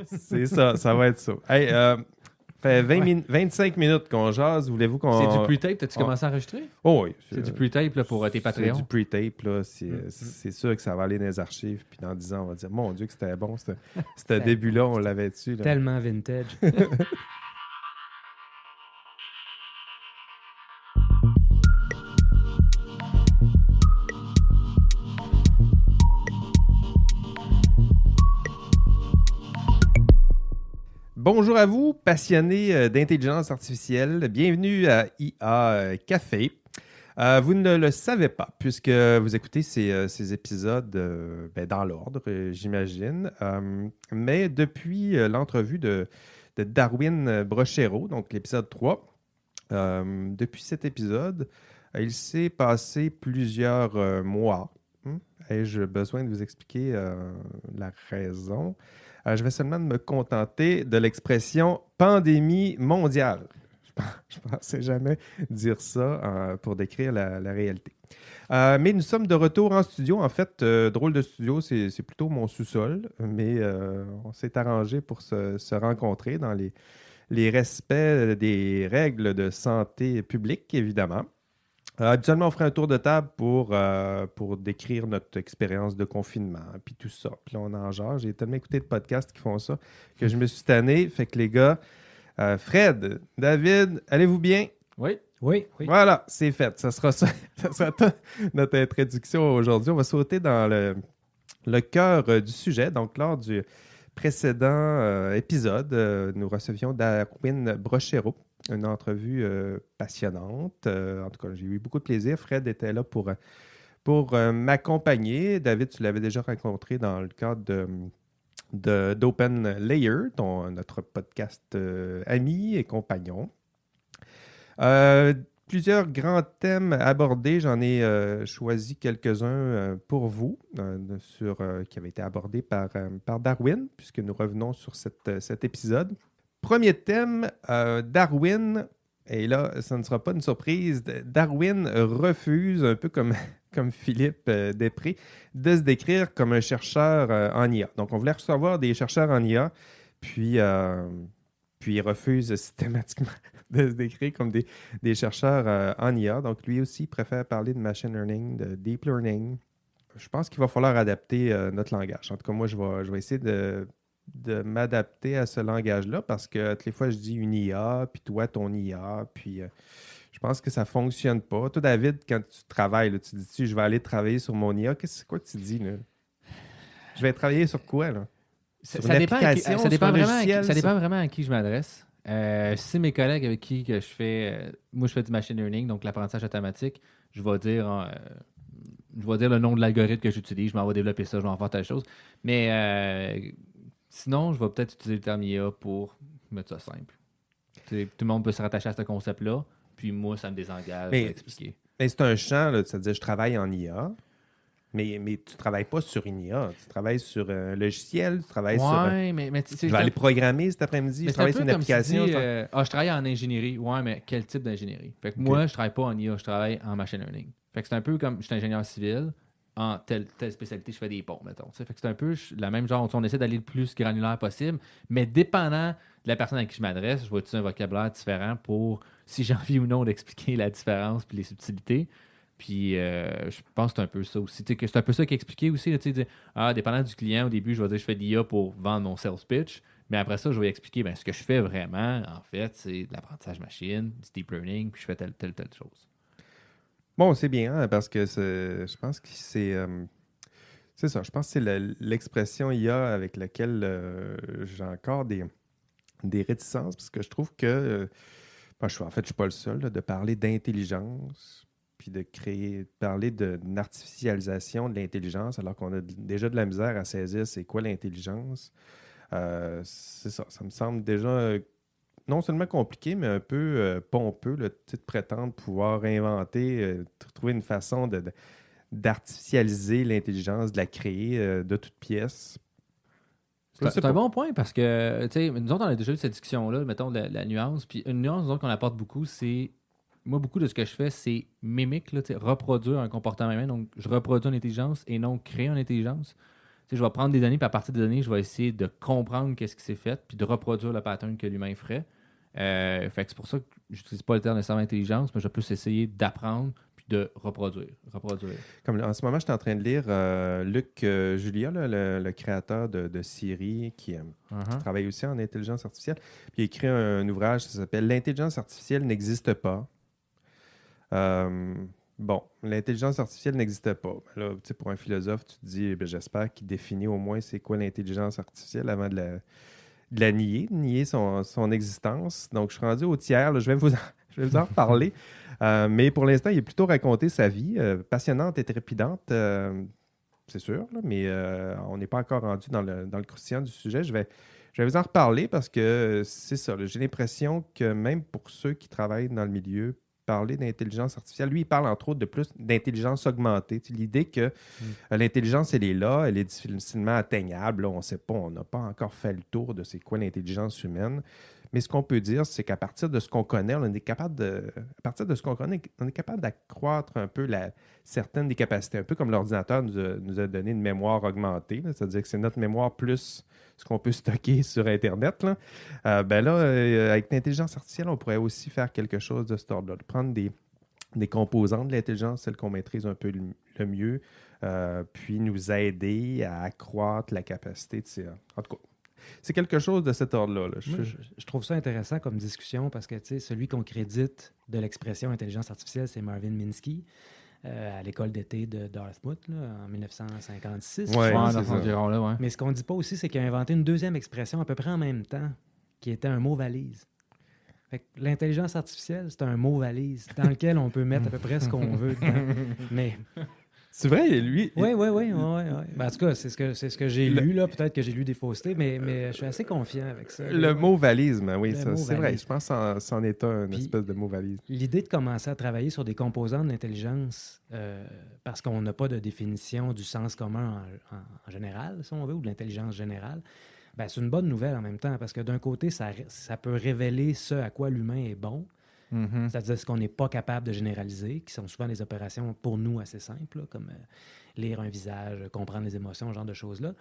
C'est ça, ça va être ça. Hey, fait 25 minutes qu'on jase. Voulez-vous qu'on... C'est du pre-tape, t'as-tu commencé à enregistrer? Oh oui. C'est du pre-tape là, pour tes C'est du Patreons? pre-tape, là. C'est sûr que ça va aller dans les archives. Puis dans 10 ans, on va dire, mon Dieu, que c'était bon. Ce début-là, on l'avait dessus. Là. Tellement vintage. Bonjour à vous, passionnés d'intelligence artificielle. Bienvenue à IA Café. Vous ne le savez pas, puisque vous écoutez ces épisodes dans l'ordre, j'imagine. Mais depuis l'entrevue de Darwin Brochero, donc l'épisode 3, depuis cet épisode, il s'est passé plusieurs mois. Ai-je besoin de vous expliquer la raison? Je vais seulement me contenter de l'expression « pandémie mondiale ». Je ne pensais jamais dire ça pour décrire la réalité. Mais nous sommes de retour en studio. En fait, drôle de studio, c'est plutôt mon sous-sol, mais on s'est arrangé pour se rencontrer dans les respects des règles de santé publique, évidemment. Habituellement, on ferait un tour de table pour décrire notre expérience de confinement, puis tout ça. Puis là, on en jase. J'ai tellement écouté de podcasts qui font ça que je me suis tanné. Fait que les gars, Fred, David, allez-vous bien? Oui. Oui. Voilà, c'est fait. Ça sera ça. Ça sera notre introduction aujourd'hui. On va sauter dans le cœur du sujet. Donc, lors du précédent épisode, nous recevions Darwin Brochero. Une entrevue passionnante. En tout cas, j'ai eu beaucoup de plaisir. Fred était là pour m'accompagner. David, tu l'avais déjà rencontré dans le cadre d'Open Layer, notre podcast ami et compagnon. Plusieurs grands thèmes abordés. J'en ai choisi quelques-uns pour vous, qui avaient été abordés par Darwin, puisque nous revenons sur cet épisode. Premier thème, Darwin, et là, ça ne sera pas une surprise, Darwin refuse, un peu comme Philippe Després, de se décrire comme un chercheur en IA. Donc, on voulait recevoir des chercheurs en IA, puis il refuse systématiquement de se décrire comme des chercheurs en IA. Donc, lui aussi, il préfère parler de machine learning, de deep learning. Je pense qu'il va falloir adapter notre langage. En tout cas, moi, je vais essayer de m'adapter à ce langage-là parce que toutes les fois, je dis une IA, puis toi, ton IA, puis je pense que ça ne fonctionne pas. Toi, David, quand tu travailles, là, tu dis je vais aller travailler sur mon IA. C'est quoi que tu dis, là? Je vais travailler sur quoi, là? Ça dépend vraiment à qui je m'adresse. Si c'est mes collègues avec qui que je fais... moi, je fais du machine learning, donc l'apprentissage automatique. Je vais dire le nom de l'algorithme que j'utilise. Je m'en vais développer ça, je vais en faire telle chose. Mais... sinon, je vais peut-être utiliser le terme IA pour mettre ça simple. Tout le monde peut se rattacher à ce concept-là, puis moi, ça me désengage d'expliquer. Mais c'est un champ, là, c'est-à-dire je travaille en IA, mais tu ne travailles pas sur une IA. Tu travailles sur un logiciel, tu travailles sur... mais tu sais... Je vais aller programmer cet après-midi, je travaille sur une application. Je travaille en ingénierie. Ouais, mais quel type d'ingénierie? Fait que moi, je travaille pas en IA, je travaille en machine learning. Fait que c'est un peu comme je suis ingénieur civil, en telle spécialité, je fais des ponts, mettons. Fait que c'est un peu la même genre, on essaie d'aller le plus granulaire possible, mais dépendant de la personne à qui je m'adresse, je vais utiliser un vocabulaire différent pour, si j'ai envie ou non, d'expliquer la différence puis les subtilités. Puis je pense que c'est un peu ça aussi. C'est un peu ça qui est expliqué aussi. Là, dépendant du client, au début, je vais dire je fais de l'IA pour vendre mon sales pitch, mais après ça, je vais expliquer ce que je fais vraiment, en fait, c'est de l'apprentissage machine, du deep learning, puis je fais telle chose. Bon, c'est bien, hein, parce que je pense que c'est ça. Je pense que c'est l'expression IA avec laquelle j'ai encore des réticences, parce que je trouve que, je suis pas le seul là, de parler d'intelligence, puis de parler d'une artificialisation de l'intelligence, alors qu'on a déjà de la misère à saisir c'est quoi l'intelligence. C'est ça. Ça me semble déjà... non seulement compliqué, mais un peu pompeux, là, de prétendre pouvoir inventer, trouver une façon d'artificialiser l'intelligence, de la créer de toutes pièces. C'est un bon point parce que, nous autres, on a déjà eu cette discussion-là, mettons, la nuance. Puis une nuance, nous autres, qu'on apporte beaucoup, c'est... Moi, beaucoup de ce que je fais, c'est mimique, là, reproduire un comportement humain. Donc, je reproduis une intelligence et non créer une intelligence. je vais prendre des données, puis à partir des données, je vais essayer de comprendre qu'est-ce qui s'est fait, puis de reproduire le pattern que l'humain ferait. Fait que c'est pour ça que je n'utilise pas le terme nécessairement intelligence, mais je vais plus essayer d'apprendre puis de reproduire. Comme en ce moment, je suis en train de lire Luc Julia, là, le créateur de Siri, qui travaille aussi en intelligence artificielle. Puis il a écrit un ouvrage qui s'appelle L'intelligence artificielle n'existe pas. Bon, l'intelligence artificielle n'existe pas. Là, pour un philosophe, tu te dis, j'espère qu'il définit au moins c'est quoi l'intelligence artificielle avant de la nier son existence. Donc, je suis rendu au tiers. Là, je vais vous en reparler. Mais pour l'instant, il a plutôt raconté sa vie, passionnante et trépidante, c'est sûr, là, mais on n'est pas encore rendu dans le croustillant du sujet. Je vais vous en reparler parce que c'est ça. Là, j'ai l'impression que même pour ceux qui travaillent dans le milieu, parler d'intelligence artificielle, lui, il parle entre autres de plus d'intelligence augmentée. L'idée que l'intelligence, elle est là, elle est difficilement atteignable. Là, on ne sait pas, on n'a pas encore fait le tour de c'est quoi l'intelligence humaine. Mais ce qu'on peut dire, c'est qu'à partir de ce qu'on connaît, on est capable d'accroître un peu certaines des capacités, un peu comme l'ordinateur nous a donné une mémoire augmentée, là, c'est-à-dire que c'est notre mémoire plus ce qu'on peut stocker sur Internet. Là. Avec l'intelligence artificielle, on pourrait aussi faire quelque chose de cet ordre-là, de prendre des composantes de l'intelligence, celles qu'on maîtrise un peu le mieux, puis nous aider à accroître la capacité de ces... En tout cas, c'est quelque chose de cet ordre-là. Là. Je trouve ça intéressant comme discussion parce que celui qu'on crédite de l'expression intelligence artificielle, c'est Marvin Minsky à l'école d'été de Dartmouth là, en 1956. Ouais, dans ce environ-là, ouais. Mais ce qu'on ne dit pas aussi, c'est qu'il a inventé une deuxième expression à peu près en même temps, qui était un mot valise. Fait que l'intelligence artificielle, c'est un mot valise dans lequel on peut mettre à peu près ce qu'on veut dedans. Mais... C'est vrai, lui... Oui. Ben, en tout cas, c'est ce que j'ai lu. Là. Peut-être que j'ai lu des faussetés, mais je suis assez confiant avec ça. Le mot valise, ben oui, ça, c'est valise. Vrai. Je pense que c'en est une espèce de mot valise. L'idée de commencer à travailler sur des composants d'intelligence, parce qu'on n'a pas de définition du sens commun en général, si on veut, ou de l'intelligence générale, ben, c'est une bonne nouvelle en même temps, parce que d'un côté, ça peut révéler ce à quoi l'humain est bon, c'est-à-dire ce qu'on n'est pas capable de généraliser, qui sont souvent des opérations pour nous assez simples, là, comme lire un visage, comprendre les émotions, ce genre de choses-là.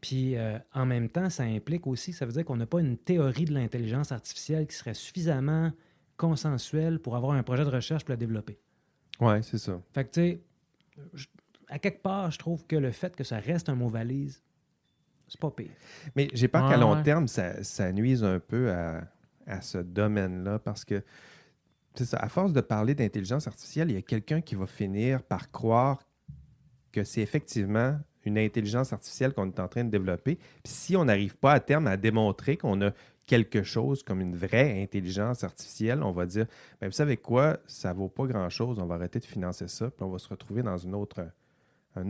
Puis en même temps, ça implique aussi, ça veut dire qu'on n'a pas une théorie de l'intelligence artificielle qui serait suffisamment consensuelle pour avoir un projet de recherche pour la développer. Oui, c'est ça. Fait que tu sais, à quelque part, je trouve que le fait que ça reste un mot valise, c'est pas pire. Mais j'ai peur qu'à long terme, ça nuise un peu à ce domaine-là parce que, c'est ça, à force de parler d'intelligence artificielle, il y a quelqu'un qui va finir par croire que c'est effectivement une intelligence artificielle qu'on est en train de développer. Puis si on n'arrive pas à terme à démontrer qu'on a quelque chose comme une vraie intelligence artificielle, on va dire, bien, vous savez quoi, ça ne vaut pas grand-chose, on va arrêter de financer ça, puis on va se retrouver dans un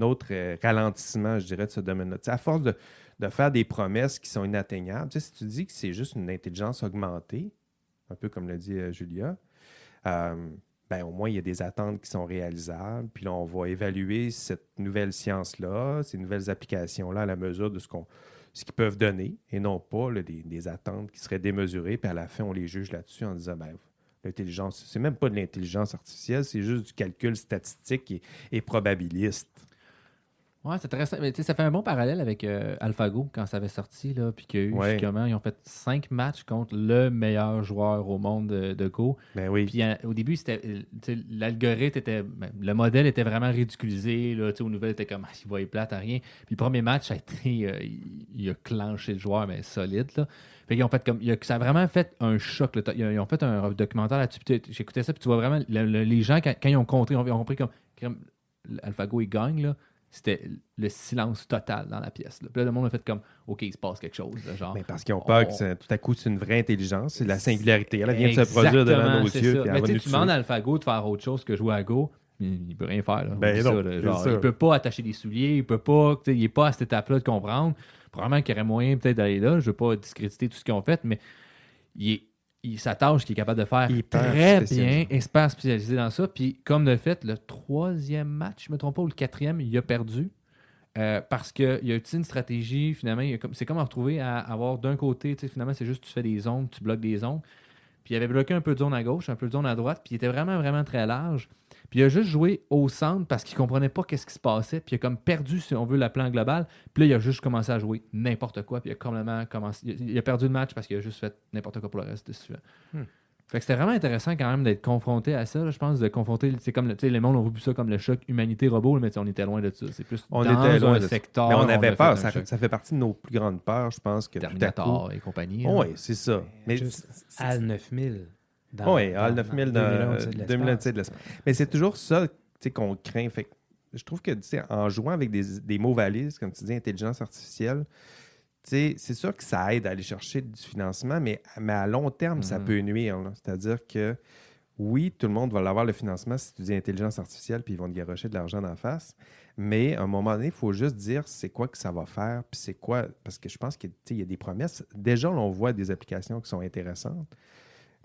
autre ralentissement, je dirais, de ce domaine-là. Tu sais, à force de faire des promesses qui sont inatteignables, tu sais, si tu dis que c'est juste une intelligence augmentée, un peu comme l'a dit Julia, ben, au moins, il y a des attentes qui sont réalisables. Puis là, on va évaluer cette nouvelle science-là, ces nouvelles applications-là à la mesure de ce qu'ils peuvent donner et non pas là, des attentes qui seraient démesurées. Puis à la fin, on les juge là-dessus en disant, ben, l'intelligence, c'est même pas de l'intelligence artificielle, c'est juste du calcul statistique et probabiliste. Ouais, c'est intéressant. Mais ça fait un bon parallèle avec AlphaGo quand ça avait sorti, là, puis qu'il y a eu justement, ils ont fait 5 matchs contre le meilleur joueur au monde de Go. Ben oui. Puis au début, l'algorithme était, le modèle était vraiment ridiculisé. Là, aux nouvelles, était comme, il va être plate à rien. Puis le premier match, ça a été, il a clenché le joueur, mais solide. Là. Fait qu'ils ont fait comme, ça a vraiment fait un choc. Là. Ils ont fait un documentaire là-dessus. J'écoutais ça, puis tu vois vraiment, les gens, quand ils ont compris, ils ont compris comme AlphaGo, il gagne, là. C'était le silence total dans la pièce. Là. Puis là, le monde a fait comme, OK, il se passe quelque chose. Là, genre, mais parce qu'ils ont peur que tout à coup, c'est une vraie intelligence. C'est de la singularité. Elle vient de se produire devant nos yeux. Mais tu demandes à AlphaGo de faire autre chose que jouer à Go. Il ne peut rien faire. Là. Ben non, il ne peut pas attacher des souliers. Il peut pas. Il n'est pas à cette étape-là de comprendre. Probablement qu'il y aurait moyen peut-être d'aller là. Je ne veux pas discréditer tout ce qu'ils ont fait, mais sa tâche qu'il est capable de faire très bien, expert spécialisé dans ça. Puis, comme de fait, le 3e match, je ne me trompe pas, ou le 4e, il a perdu. Parce qu'il a utilisé une stratégie, finalement, c'est comme à retrouver à avoir d'un côté, finalement, c'est juste tu fais des ondes, tu bloques des ondes. Puis il avait bloqué un peu de zone à gauche, un peu de zone à droite, puis il était vraiment, vraiment très large. Puis il a juste joué au centre parce qu'il comprenait pas qu'est-ce qui se passait. Puis il a comme perdu, si on veut, le plan global. Puis là, il a juste commencé à jouer n'importe quoi. Puis il a complètement commencé. Il a perdu le match parce qu'il a juste fait n'importe quoi pour le reste de suivant. Fait que c'était vraiment intéressant quand même d'être confronté à ça. Là, je pense de confronter. C'est comme le monde ont vu ça comme le choc humanité-robot, mais on était loin de ça. C'est plus On dans était loin un de ça. secteur. Mais on avait a peur. fait un choc. Ça fait partie de nos plus grandes peurs, je pense que Terminator tout à coup... et compagnie. Oui, c'est ça. Mais Juste HAL 9000. Oui, HAL 9000 dans 2001 de de l'espace. Mais c'est toujours ça qu'on craint. Fait que je trouve que en jouant avec des mots valises, comme tu dis, intelligence artificielle, c'est sûr que ça aide à aller chercher du financement, mais à long terme, ça peut nuire. Là. C'est-à-dire que oui, tout le monde va l'avoir le financement si tu dis intelligence artificielle, puis ils vont te garrocher de l'argent d'en face. Mais à un moment donné, il faut juste dire c'est quoi que ça va faire, puis c'est quoi. Parce que je pense qu'il y a des promesses. Déjà, on voit des applications qui sont intéressantes,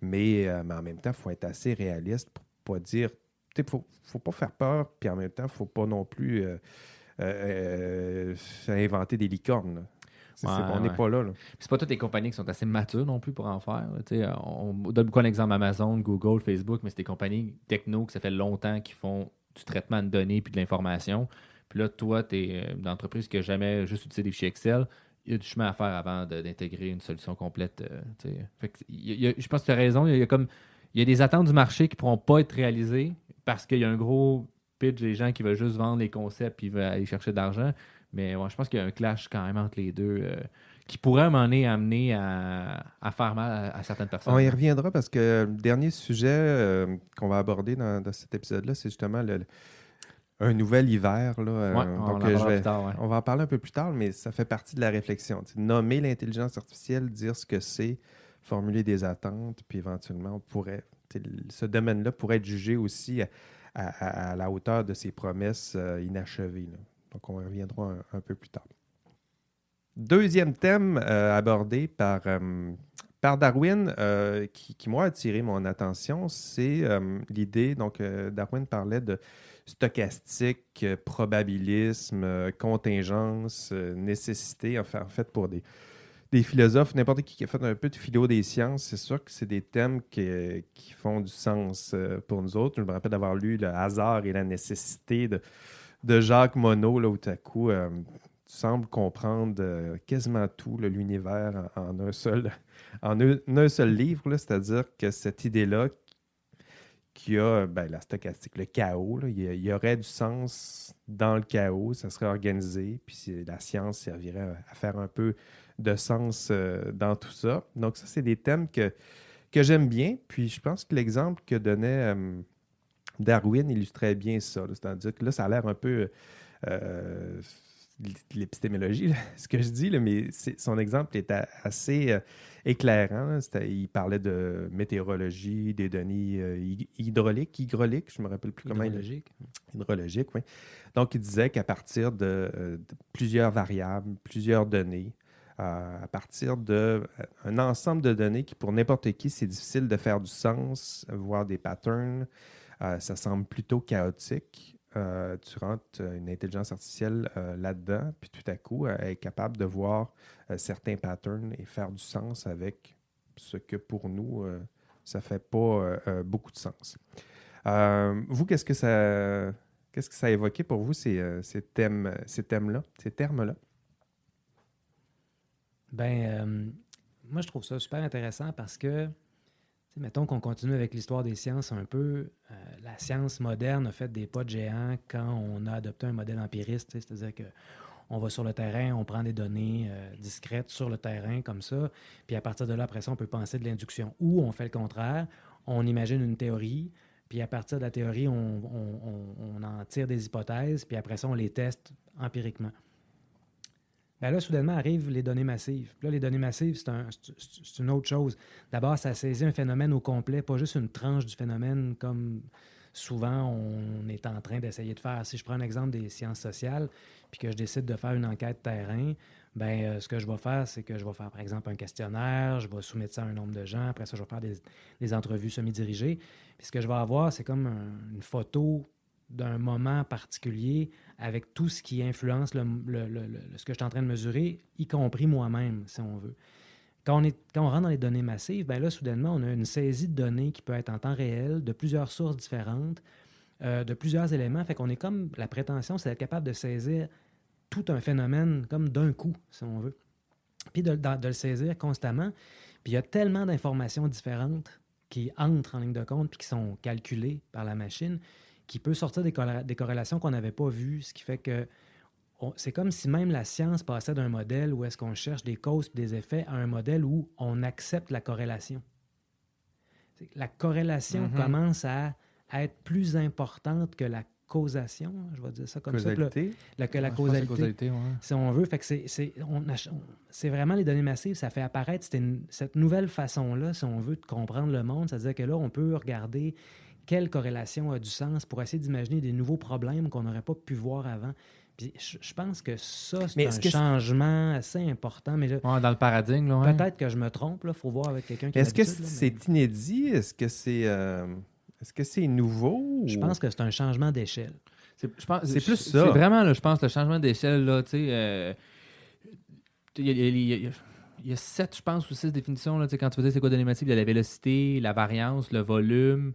mais en même temps, il faut être assez réaliste pour pas dire. Il ne faut pas faire peur, puis en même temps, il ne faut pas non plus inventer des licornes. Là. On n'est pas là. C'est pas toutes les compagnies qui sont assez matures non plus pour en faire. On donne beaucoup d'exemples Amazon, Google, Facebook, mais c'est des compagnies techno que ça fait longtemps qu'ils font du traitement de données puis de l'information. Puis là, toi, tu es une entreprise qui n'a jamais juste utilisé des fichiers Excel. Il y a du chemin à faire avant d'intégrer une solution complète. Fait que je pense que tu as raison. Il y a des attentes du marché qui ne pourront pas être réalisées parce qu'il y a un gros pitch des gens qui veulent juste vendre les concepts et veulent aller chercher de l'argent. Mais je pense qu'il y a un clash quand même entre les deux qui pourrait amener à faire mal à certaines personnes. On y reviendra parce que le dernier sujet qu'on va aborder dans cet épisode-là, c'est justement un nouvel hiver. Là, on va en parler un peu plus tard, mais ça fait partie de la réflexion. Nommer l'intelligence artificielle, dire ce que c'est, formuler des attentes, puis éventuellement, ce domaine-là pourrait être jugé aussi à la hauteur de ses promesses inachevées. Là. Donc, on y reviendra un peu plus tard. Deuxième thème abordé par Darwin qui m'a attiré mon attention, c'est l'idée, donc Darwin parlait de stochastique, probabilisme, contingence, nécessité, en fait pour des philosophes, n'importe qui a fait un peu de philo des sciences, c'est sûr que c'est des thèmes qui font du sens pour nous autres. Je me rappelle d'avoir lu Le hasard et la nécessité de Jacques Monod, là, où tout à coup, tu sembles comprendre quasiment tout, l'univers en un seul livre. Là, c'est-à-dire que cette idée-là, qui a la stochastique, le chaos, là, il y aurait du sens dans le chaos, ça serait organisé, puis la science servirait à faire un peu de sens dans tout ça. Donc ça, c'est des thèmes que j'aime bien, puis je pense que l'exemple que donnait Darwin illustrait bien ça. Là. C'est-à-dire que là, ça a l'air un peu l'épistémologie, là, ce que je dis, là, mais son exemple est assez éclairant. Il parlait de météorologie, des données hydrauliques, je ne me rappelle plus comment. Hydrologique, oui. Donc, il disait qu'à partir de plusieurs variables, plusieurs données, à partir d'un ensemble de données qui, pour n'importe qui, c'est difficile de faire du sens, voir des patterns, ça semble plutôt chaotique. Tu rentres une intelligence artificielle là-dedans, puis tout à coup, elle est capable de voir certains patterns et faire du sens avec ce que pour nous, ça ne fait pas beaucoup de sens. Vous, qu'est-ce que ça a évoqué pour vous, ces termes-là? Moi, je trouve ça super intéressant parce que mettons qu'on continue avec l'histoire des sciences un peu. La science moderne a fait des pas de géant quand on a adopté un modèle empiriste, c'est-à-dire qu'on va sur le terrain, on prend des données discrètes sur le terrain comme ça, puis à partir de là, après ça, on peut penser de l'induction. Ou on fait le contraire, on imagine une théorie, puis à partir de la théorie, on en tire des hypothèses, puis après ça, on les teste empiriquement. Bien là, soudainement, arrivent les données massives. Puis là, les données massives, c'est une autre chose. D'abord, ça saisit un phénomène au complet, pas juste une tranche du phénomène comme souvent on est en train d'essayer de faire. Si je prends un exemple des sciences sociales, puis que je décide de faire une enquête terrain, ce que je vais faire, c'est que je vais faire, par exemple, un questionnaire, je vais soumettre ça à un nombre de gens, après ça, je vais faire des entrevues semi-dirigées. Puis ce que je vais avoir, c'est comme une photo d'un moment particulier avec tout ce qui influence ce que je suis en train de mesurer, y compris moi-même, si on veut. Quand on rentre dans les données massives, ben là, soudainement, on a une saisie de données qui peut être en temps réel, de plusieurs sources différentes, de plusieurs éléments. Fait qu'on est comme, la prétention, c'est d'être capable de saisir tout un phénomène comme d'un coup, si on veut. Puis de le saisir constamment. Puis il y a tellement d'informations différentes qui entrent en ligne de compte puis qui sont calculées par la machine qui peut sortir des corrélations qu'on n'avait pas vues, ce qui fait que c'est comme si même la science passait d'un modèle où est-ce qu'on cherche des causes et des effets à un modèle où on accepte la corrélation. La corrélation commence à être plus importante que la causation, je vais dire ça comme causalité. ça. Que la Ouais, causalité, ouais. si on veut. Fait que c'est vraiment les données massives, ça fait apparaître cette nouvelle façon-là, si on veut, de comprendre le monde. C'est-à-dire que là, on peut regarder quelle corrélation a du sens pour essayer d'imaginer des nouveaux problèmes qu'on n'aurait pas pu voir avant. Puis je pense que ça, c'est un changement assez important. Mais dans le paradigme, là, peut-être que je me trompe. Il faut voir avec quelqu'un qui Est-ce que c'est inédit? Est-ce que c'est nouveau? Je pense que c'est un changement d'échelle. C'est plus ça. C'est vraiment, là, je pense, le changement d'échelle. Là, il y a 7, je pense, ou 6 définitions. Là, quand tu faisais c'est quoi données massives, il y a la vélocité, la variance, le volume.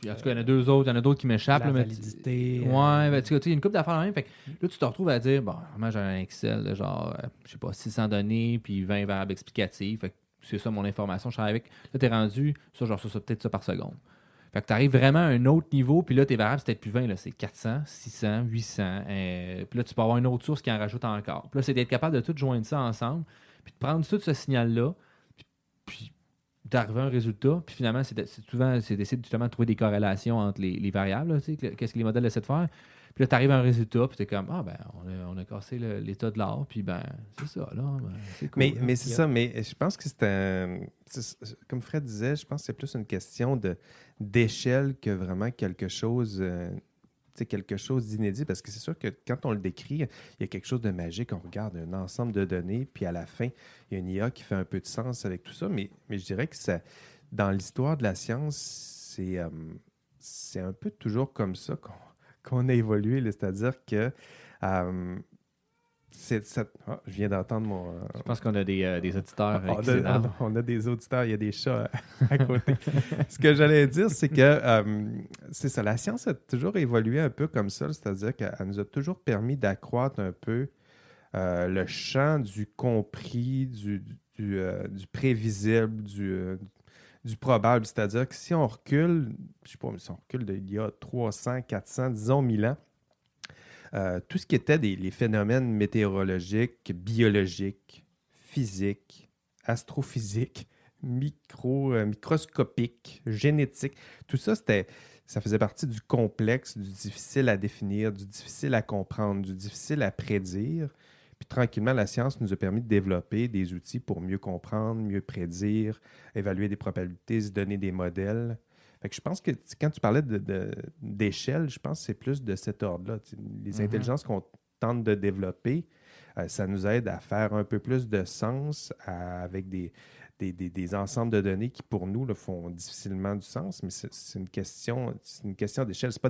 En tout cas, il y en a 2 autres. Il y en a d'autres qui m'échappent. La validité. Ouais, il y a une couple d'affaires là même. Fait que là, tu te retrouves à dire, bon, moi, j'ai un Excel de genre, je sais pas, 600 données, puis 20 variables explicatives. Fait que c'est ça mon information. Je travaille avec. Là, tu es rendu, ça, peut-être ça par seconde. Fait que tu arrives vraiment à un autre niveau, puis là, tes variables, c'est peut-être plus 20, là, c'est 400, 600, 800. Puis là, tu peux avoir une autre source qui en rajoute encore. Puis là, c'est d'être capable de tout joindre ça ensemble, puis de prendre tout ce signal-là, puis d'arriver à un résultat, puis finalement, c'est d'essayer justement de trouver des corrélations entre les variables, là, qu'est-ce que les modèles essaient de faire. Puis là, tu arrives à un résultat, puis tu es comme, on a cassé l'état de l'art, puis c'est ça, là. C'est cool, mais c'est ça, mais je pense que comme Fred disait, je pense que c'est plus une question d'échelle que vraiment quelque chose d'inédit, parce que c'est sûr que quand on le décrit, il y a quelque chose de magique, on regarde un ensemble de données, puis à la fin, il y a une IA qui fait un peu de sens avec tout ça, mais je dirais que dans l'histoire de la science, c'est un peu toujours comme ça qu'on a évolué, là, c'est-à-dire que je viens d'entendre mon... Je pense qu'on a des auditeurs. On a des auditeurs, il y a des chats à côté. Ce que j'allais dire, c'est que c'est ça, la science a toujours évolué un peu comme ça, c'est-à-dire qu'elle nous a toujours permis d'accroître un peu le champ du compris, du prévisible, du probable. C'est-à-dire que si on recule, je ne sais pas, si on recule d'il y a 300, 400, disons 1000 ans, tout ce qui était les phénomènes météorologiques, biologiques, physiques, astrophysiques, microscopiques, génétiques, tout ça, ça faisait partie du complexe, du difficile à définir, du difficile à comprendre, du difficile à prédire. Puis tranquillement, la science nous a permis de développer des outils pour mieux comprendre, mieux prédire, évaluer des probabilités, se donner des modèles. Fait que je pense que quand tu parlais d'échelle, je pense que c'est plus de cet ordre-là. Les intelligences qu'on tente de développer, ça nous aide à faire un peu plus de sens avec des ensembles de données qui, pour nous, là, font difficilement du sens, mais c'est une question d'échelle. C'est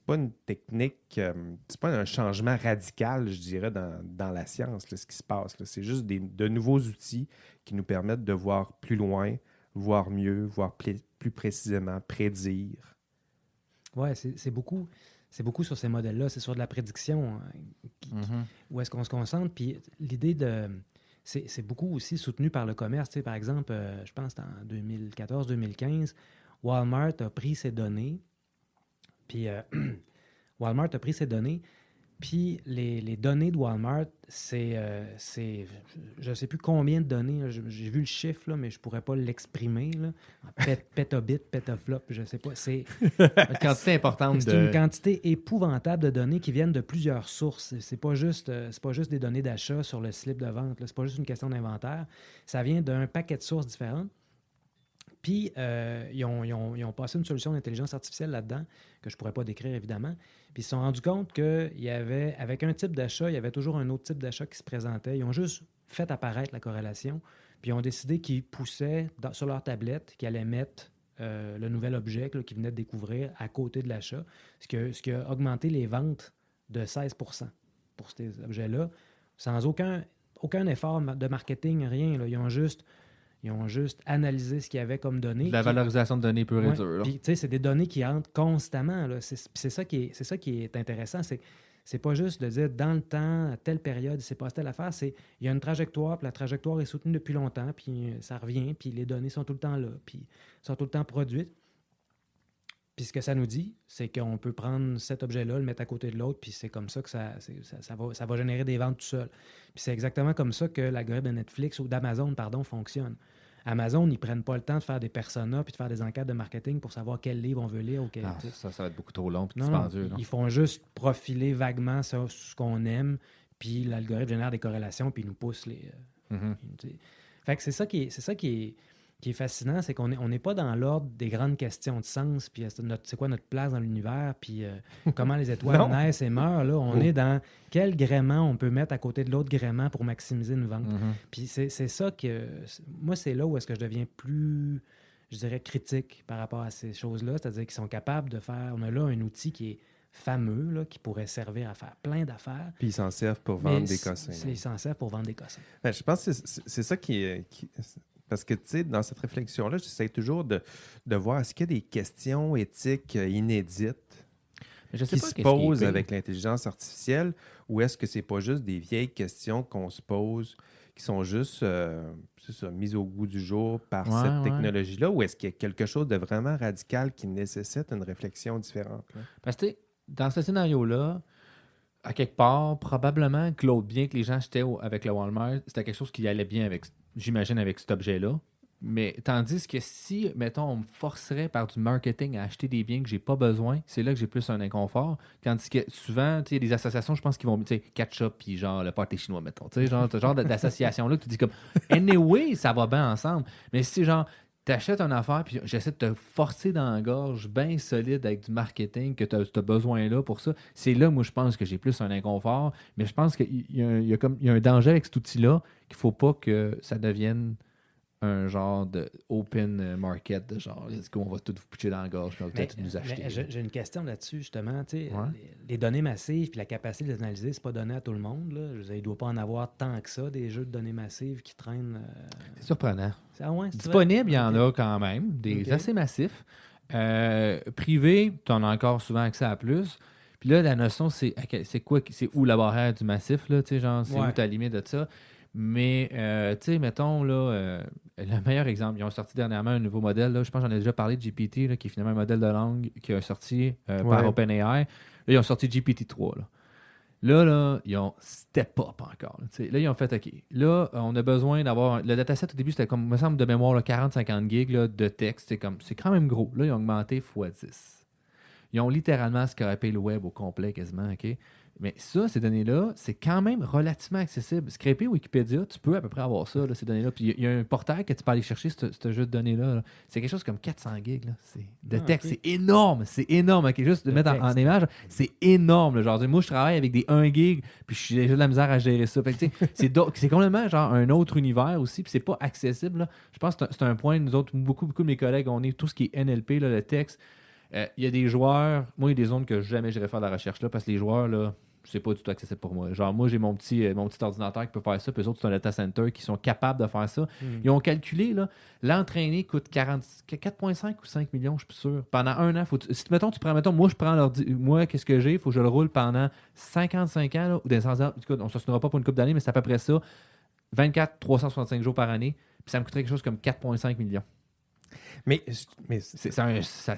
pas une technique, c'est pas un changement radical, je dirais, dans la science, là, ce qui se passe. Là. C'est juste de nouveaux outils qui nous permettent de voir plus loin, voir mieux, voir plus précisément, prédire. Oui, c'est beaucoup sur ces modèles-là. C'est sur de la prédiction où est-ce qu'on se concentre. Puis l'idée c'est beaucoup aussi soutenu par le commerce. Tu sais, par exemple, je pense que en 2014-2015, Walmart a pris ces données. Puis Puis les données de Walmart, c'est je ne sais plus combien de données. Là, j'ai vu le chiffre, là, mais je ne pourrais pas l'exprimer. Pétobit, pétaflop, je ne sais pas. C'est une quantité importante. C'est une quantité épouvantable de données qui viennent de plusieurs sources. C'est pas juste des données d'achat sur le slip de vente. Ce n'est pas juste une question d'inventaire. Ça vient d'un paquet de sources différentes. Puis, ils ont passé une solution d'intelligence artificielle là-dedans, que je ne pourrais pas décrire, évidemment. Puis, ils se sont rendus compte qu'avec un type d'achat, il y avait toujours un autre type d'achat qui se présentait. Ils ont juste fait apparaître la corrélation, puis ils ont décidé qu'ils poussaient sur leur tablette, qu'ils allaient mettre le nouvel objet qu'ils venaient de découvrir à côté de l'achat, ce qui a augmenté les ventes de 16% pour ces objets-là, sans aucun aucun effort de marketing, rien. Là. Ils ont juste analysé ce qu'il y avait comme données. De la valorisation de données pure et dure. Puis, tu sais, c'est des données qui entrent constamment. Là. C'est ça qui est intéressant. C'est pas juste de dire dans le temps, à telle période, il s'est passé telle affaire. Il y a une trajectoire, puis la trajectoire est soutenue depuis longtemps, puis ça revient, puis les données sont tout le temps là, puis sont tout le temps produites. Puis ce que ça nous dit, c'est qu'on peut prendre cet objet-là, le mettre à côté de l'autre, puis c'est comme ça que ça va générer des ventes tout seul. Puis c'est exactement comme ça que l'algorithme de Netflix ou d'Amazon, fonctionne. Amazon, ils ne prennent pas le temps de faire des personas puis de faire des enquêtes de marketing pour savoir quel livre on veut lire. Ou Ça va être beaucoup trop long puis non, dispendieux. Ils font juste profiler vaguement sur ce qu'on aime, puis l'algorithme génère des corrélations, puis il nous pousse les... Fait que c'est ça qui est fascinant, c'est qu'on n'est pas dans l'ordre des grandes questions de sens, puis c'est quoi notre place dans l'univers, puis comment les étoiles naissent et meurent. Là, on est dans quel gréement on peut mettre à côté de l'autre gréement pour maximiser une vente. Puis c'est ça que... Moi, c'est là où est-ce que je deviens plus, je dirais, critique par rapport à ces choses-là, c'est-à-dire qu'ils sont capables de faire... On a là un outil qui est fameux, là, qui pourrait servir à faire plein d'affaires. Puis ils s'en servent pour vendre des cossins. Ils s'en servent pour vendre des cossins. Ben, je pense que c'est ça qui est... Parce que, tu sais, dans cette réflexion-là, j'essaie toujours de voir est-ce qu'il y a des questions éthiques inédites qui se posent avec l'intelligence artificielle ou est-ce que c'est pas juste des vieilles questions qu'on se pose qui sont juste mises au goût du jour par cette technologie-là ou est-ce qu'il y a quelque chose de vraiment radical qui nécessite une réflexion différente? Là? Parce que, dans ce scénario-là, à quelque part, probablement que l'autre bien que les gens achetaient avec le Walmart, c'était quelque chose qui allait bien avec, j'imagine, avec cet objet-là. Mais tandis que si, mettons, on me forcerait par du marketing à acheter des biens que j'ai pas besoin, c'est là que j'ai plus un inconfort. Tandis que souvent, tu sais, il y a des associations, je pense qu'ils vont, tu sais, ketchup puis genre le pâté chinois, mettons. Tu sais, genre, ce genre d'association-là que tu dis comme, anyway, ça va bien ensemble. Mais si, genre, t'achètes une affaire, puis j'essaie de te forcer dans la gorge bien solide avec du marketing que tu as besoin là pour ça. C'est là, moi, je pense que j'ai plus un inconfort. Mais je pense qu'il y a un danger avec cet outil-là qu'il ne faut pas que ça devienne un genre de open market, de genre, on va tout vous pitcher dans la gorge, puis on va peut-être nous acheter. J'ai une question là-dessus, justement. Les données massives puis la capacité de les analyser, c'est pas donné à tout le monde. Là. Il ne doit pas en avoir tant que ça, des jeux de données massives qui traînent. C'est surprenant. Disponible, il y en a quand même, des assez massifs. Privé, tu en as encore souvent accès à plus. Puis là, la notion, c'est quoi, c'est où la barrière du massif, là, genre, c'est où ta limite de ça. Mais, tu sais, mettons, là, le meilleur exemple, ils ont sorti dernièrement un nouveau modèle, là, je pense que j'en ai déjà parlé de GPT, là, qui est finalement un modèle de langue qui a sorti par OpenAI. Là, ils ont sorti GPT-3, là. Là, ils ont step up encore. Là, ils ont fait, OK, là, on a besoin d'avoir... Le dataset, au début, c'était comme, me semble, de mémoire, 40-50 gigs là, de texte. C'est quand même gros. Là, ils ont augmenté x10. Ils ont littéralement scrapé le web au complet, quasiment, OK? Mais ça, ces données-là, c'est quand même relativement accessible. Scraper Wikipédia, tu peux à peu près avoir ça, là, ces données-là. Puis il y a un portail que tu peux aller chercher, ce jeu de données-là. Là. C'est quelque chose comme 400 gigs là. De texte. Okay. C'est énorme. Okay? Juste de mettre en image, c'est énorme. Là. Genre, moi, je travaille avec des 1 gig, puis j'ai déjà de la misère à gérer ça. Fait que, c'est complètement genre un autre univers aussi, puis c'est pas accessible. Là. Je pense que c'est un point, nous autres, beaucoup de mes collègues, on est tout ce qui est NLP, là, le texte. Il y a des joueurs, moi, il y a des zones que jamais j'irais faire de la recherche là, parce que les joueurs, là, c'est pas du tout accessible pour moi. Genre, moi, j'ai mon petit ordinateur qui peut faire ça, puis eux autres, c'est un data center qui sont capables de faire ça. Ils ont calculé, là, l'entraîner coûte 4,5 ou 5 millions, je suis plus sûr. Pendant un an, si, mettons, moi, je prends moi, qu'est-ce que j'ai? Il faut que je le roule pendant 55 ans, là, ou dans 100 ans. Écoute, on ne s'assurera pas pour une couple d'années, mais c'est à peu près ça. 24, 365 jours par année, puis ça me coûterait quelque chose comme 4,5 millions. Mais c'est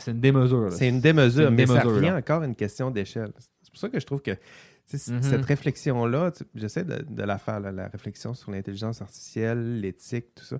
une démesure. Là. C'est une démesure, mais ça revient encore à une question d'échelle. C'est pour ça que je trouve que cette réflexion-là, j'essaie de la faire, là, la réflexion sur l'intelligence artificielle, l'éthique, tout ça.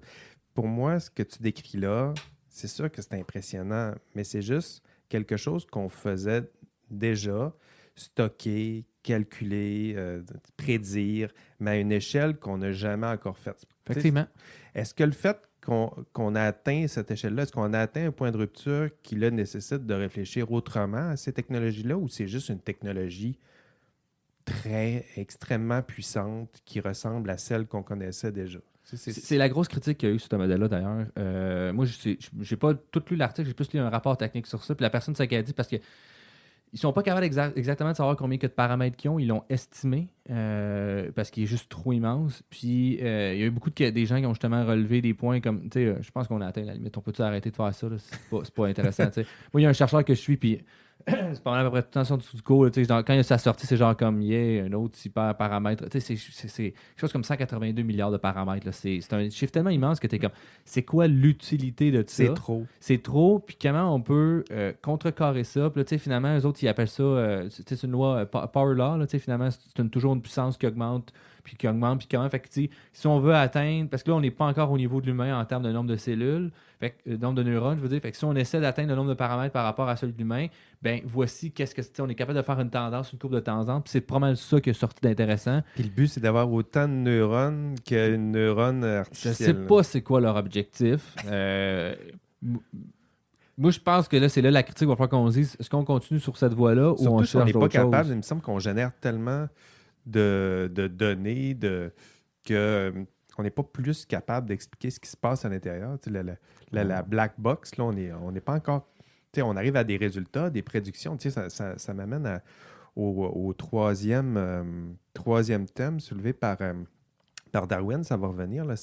Pour moi, ce que tu décris là, c'est sûr que c'est impressionnant, mais c'est juste quelque chose qu'on faisait déjà, stocker, calculer, prédire, mais à une échelle qu'on n'a jamais encore faite. Effectivement. Est-ce que le fait qu'on a atteint cette échelle-là, est-ce qu'on a atteint un point de rupture qui, là, nécessite de réfléchir autrement à ces technologies-là ou c'est juste une technologie extrêmement puissante qui ressemble à celle qu'on connaissait déjà? C'est la grosse critique qu'il y a eu sur ce modèle-là, d'ailleurs. Moi, j'ai pas tout lu l'article, j'ai plus lu un rapport technique sur ça. Puis la personne, ça qu'elle a dit, parce que Ils sont pas capables exactement de savoir combien de paramètres qu'ils ont. Ils l'ont estimé parce qu'il est juste trop immense. Puis il y a eu beaucoup des gens qui ont justement relevé des points comme, tu sais, je pense qu'on a atteint la limite. On peut-tu arrêter de faire ça? Là? C'est pas intéressant. Tu sais. Moi, il y a un chercheur que je suis, puis c'est pas mal à peu près tout le temps sur du code. Quand il a sa sortie, c'est genre comme, un autre super paramètre. C'est quelque chose comme 182 milliards de paramètres. Là. C'est un chiffre tellement immense que tu es comme, c'est quoi l'utilité de ça? C'est trop. C'est trop, puis comment on peut contrecarrer ça? Puis là, finalement, eux autres, ils appellent ça, c'est une loi Power Law, là, finalement, c'est toujours une puissance qui augmente, puis comment, fait que, si on veut atteindre, parce que là, on n'est pas encore au niveau de l'humain en termes de nombre de cellules, fait que, nombre de neurones, je veux dire, fait que si on essaie d'atteindre le nombre de paramètres par rapport à celui de l'humain, ben voici qu'est-ce que c'est, on est capable de faire une tendance, une courbe de tendance, puis c'est pas mal ça qui est sorti d'intéressant. Puis le but, c'est d'avoir autant de neurones qu'une neurone artificielle. Je sais pas c'est quoi leur objectif. Moi, je pense que là, c'est là la critique. Il va falloir qu'on se dise, est-ce qu'on continue sur cette voie-là ou on Surtout si on cherche n'est pas d'autres capable, choses? il me semble qu'on génère tellement de données que on n'est pas plus capable d'expliquer ce qui se passe à l'intérieur. Tu sais, la black box, là, on n'est pas encore... Tu sais, on arrive à des résultats, des prédictions. Tu sais, ça m'amène au troisième thème soulevé par Darwin. Ça va revenir, là,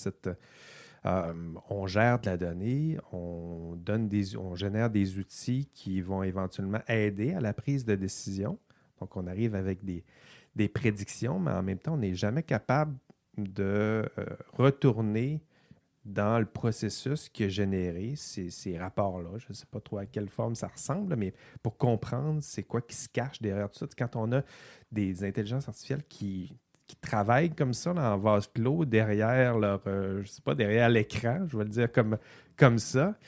on gère de la donnée, on génère des outils qui vont éventuellement aider à la prise de décision. Donc, on arrive avec des prédictions, mais en même temps, on n'est jamais capable de retourner dans le processus qui a généré ces rapports-là. Je ne sais pas trop à quelle forme ça ressemble, mais pour comprendre c'est quoi qui se cache derrière tout ça. Quand on a des intelligences artificielles qui travaillent comme ça, là, en vase clos, derrière leur, je sais pas, derrière l'écran, je vais le dire comme ça.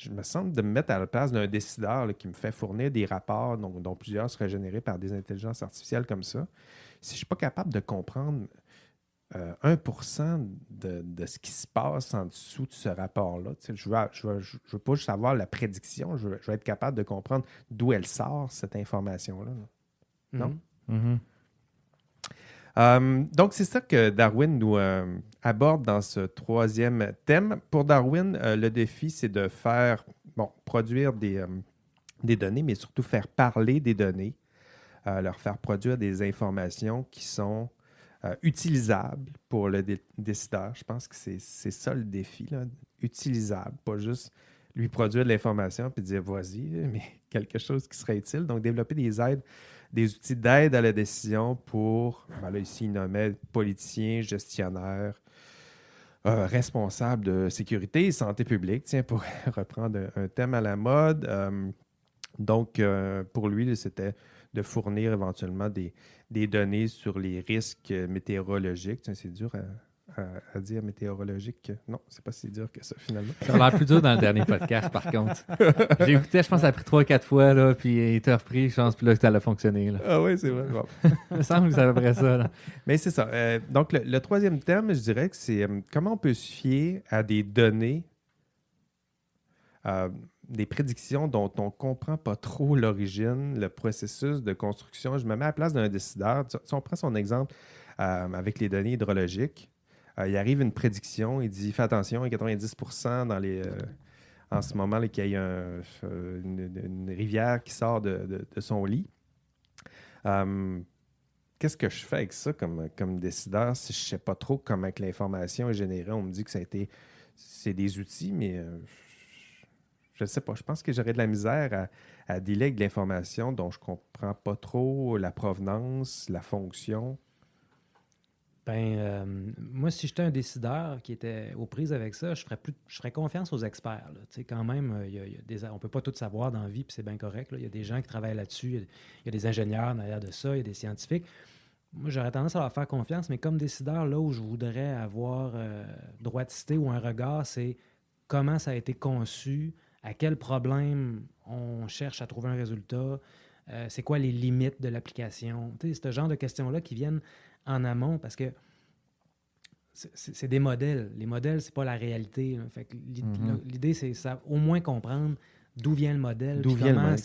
Je me sens de me mettre à la place d'un décideur là, qui me fait fournir des rapports dont plusieurs seraient générés par des intelligences artificielles comme ça. Si je ne suis pas capable de comprendre 1% de ce qui se passe en dessous de ce rapport-là, je veux pas juste savoir la prédiction, je veux être capable de comprendre d'où elle sort, cette information-là. Non? Mm-hmm. Donc, c'est ça que Darwin nous aborde dans ce troisième thème. Pour Darwin, le défi, c'est de faire, produire des données, mais surtout faire parler des données, leur faire produire des informations qui sont utilisables pour le décideur. Je pense que c'est ça le défi, là. Utilisable, pas juste lui produire de l'information puis dire vas-y, mais quelque chose qui serait utile. Donc, développer des outils d'aide à la décision pour, là ici, il nommait politiciens, gestionnaires, responsables de sécurité et santé publique, tiens, pour reprendre un thème à la mode. Donc, pour lui, c'était de fournir éventuellement des données sur les risques météorologiques. Tiens, c'est dur à dire météorologique. Non, c'est pas si dur que ça, finalement. Ça a l'air plus dur dans le dernier podcast, par contre. J'ai écouté, je pense, ça a pris 3-4 fois, là, puis il t'a repris, je pense, puis là, ça a fonctionné. Là. Ah oui, c'est vrai. Bon. Il me semble que c'est à peu près ça. Là. Mais c'est ça. Donc, le troisième thème, je dirais que c'est comment on peut se fier à des données, des prédictions dont on ne comprend pas trop l'origine, le processus de construction. Je me mets à la place d'un décideur. Si on prend son exemple avec les données hydrologiques, il arrive une prédiction, il dit « Fais attention, il y a 90% en ce moment là, qu'il y a une rivière qui sort de son lit. » Qu'est-ce que je fais avec ça comme décideur si je ne sais pas trop comment que l'information est générée? On me dit que c'est des outils, mais je ne sais pas. Je pense que j'aurais de la misère à dealer avec de l'information dont je ne comprends pas trop la provenance, la fonction. Moi, si j'étais un décideur qui était aux prises avec ça, je ferais confiance aux experts. Là. Quand même, on ne peut pas tout savoir dans la vie, puis c'est bien correct. Là. Il y a des gens qui travaillent là-dessus, il y a des ingénieurs derrière de ça, il y a des scientifiques. Moi, j'aurais tendance à leur faire confiance, mais comme décideur, là où je voudrais avoir droiticité ou un regard, c'est comment ça a été conçu, à quel problème on cherche à trouver un résultat, c'est quoi les limites de l'application. C'est ce genre de questions-là qui viennent en amont parce que c'est des modèles. Les modèles, c'est pas la réalité. Fait que l'idée, c'est ça, au moins comprendre d'où vient le modèle,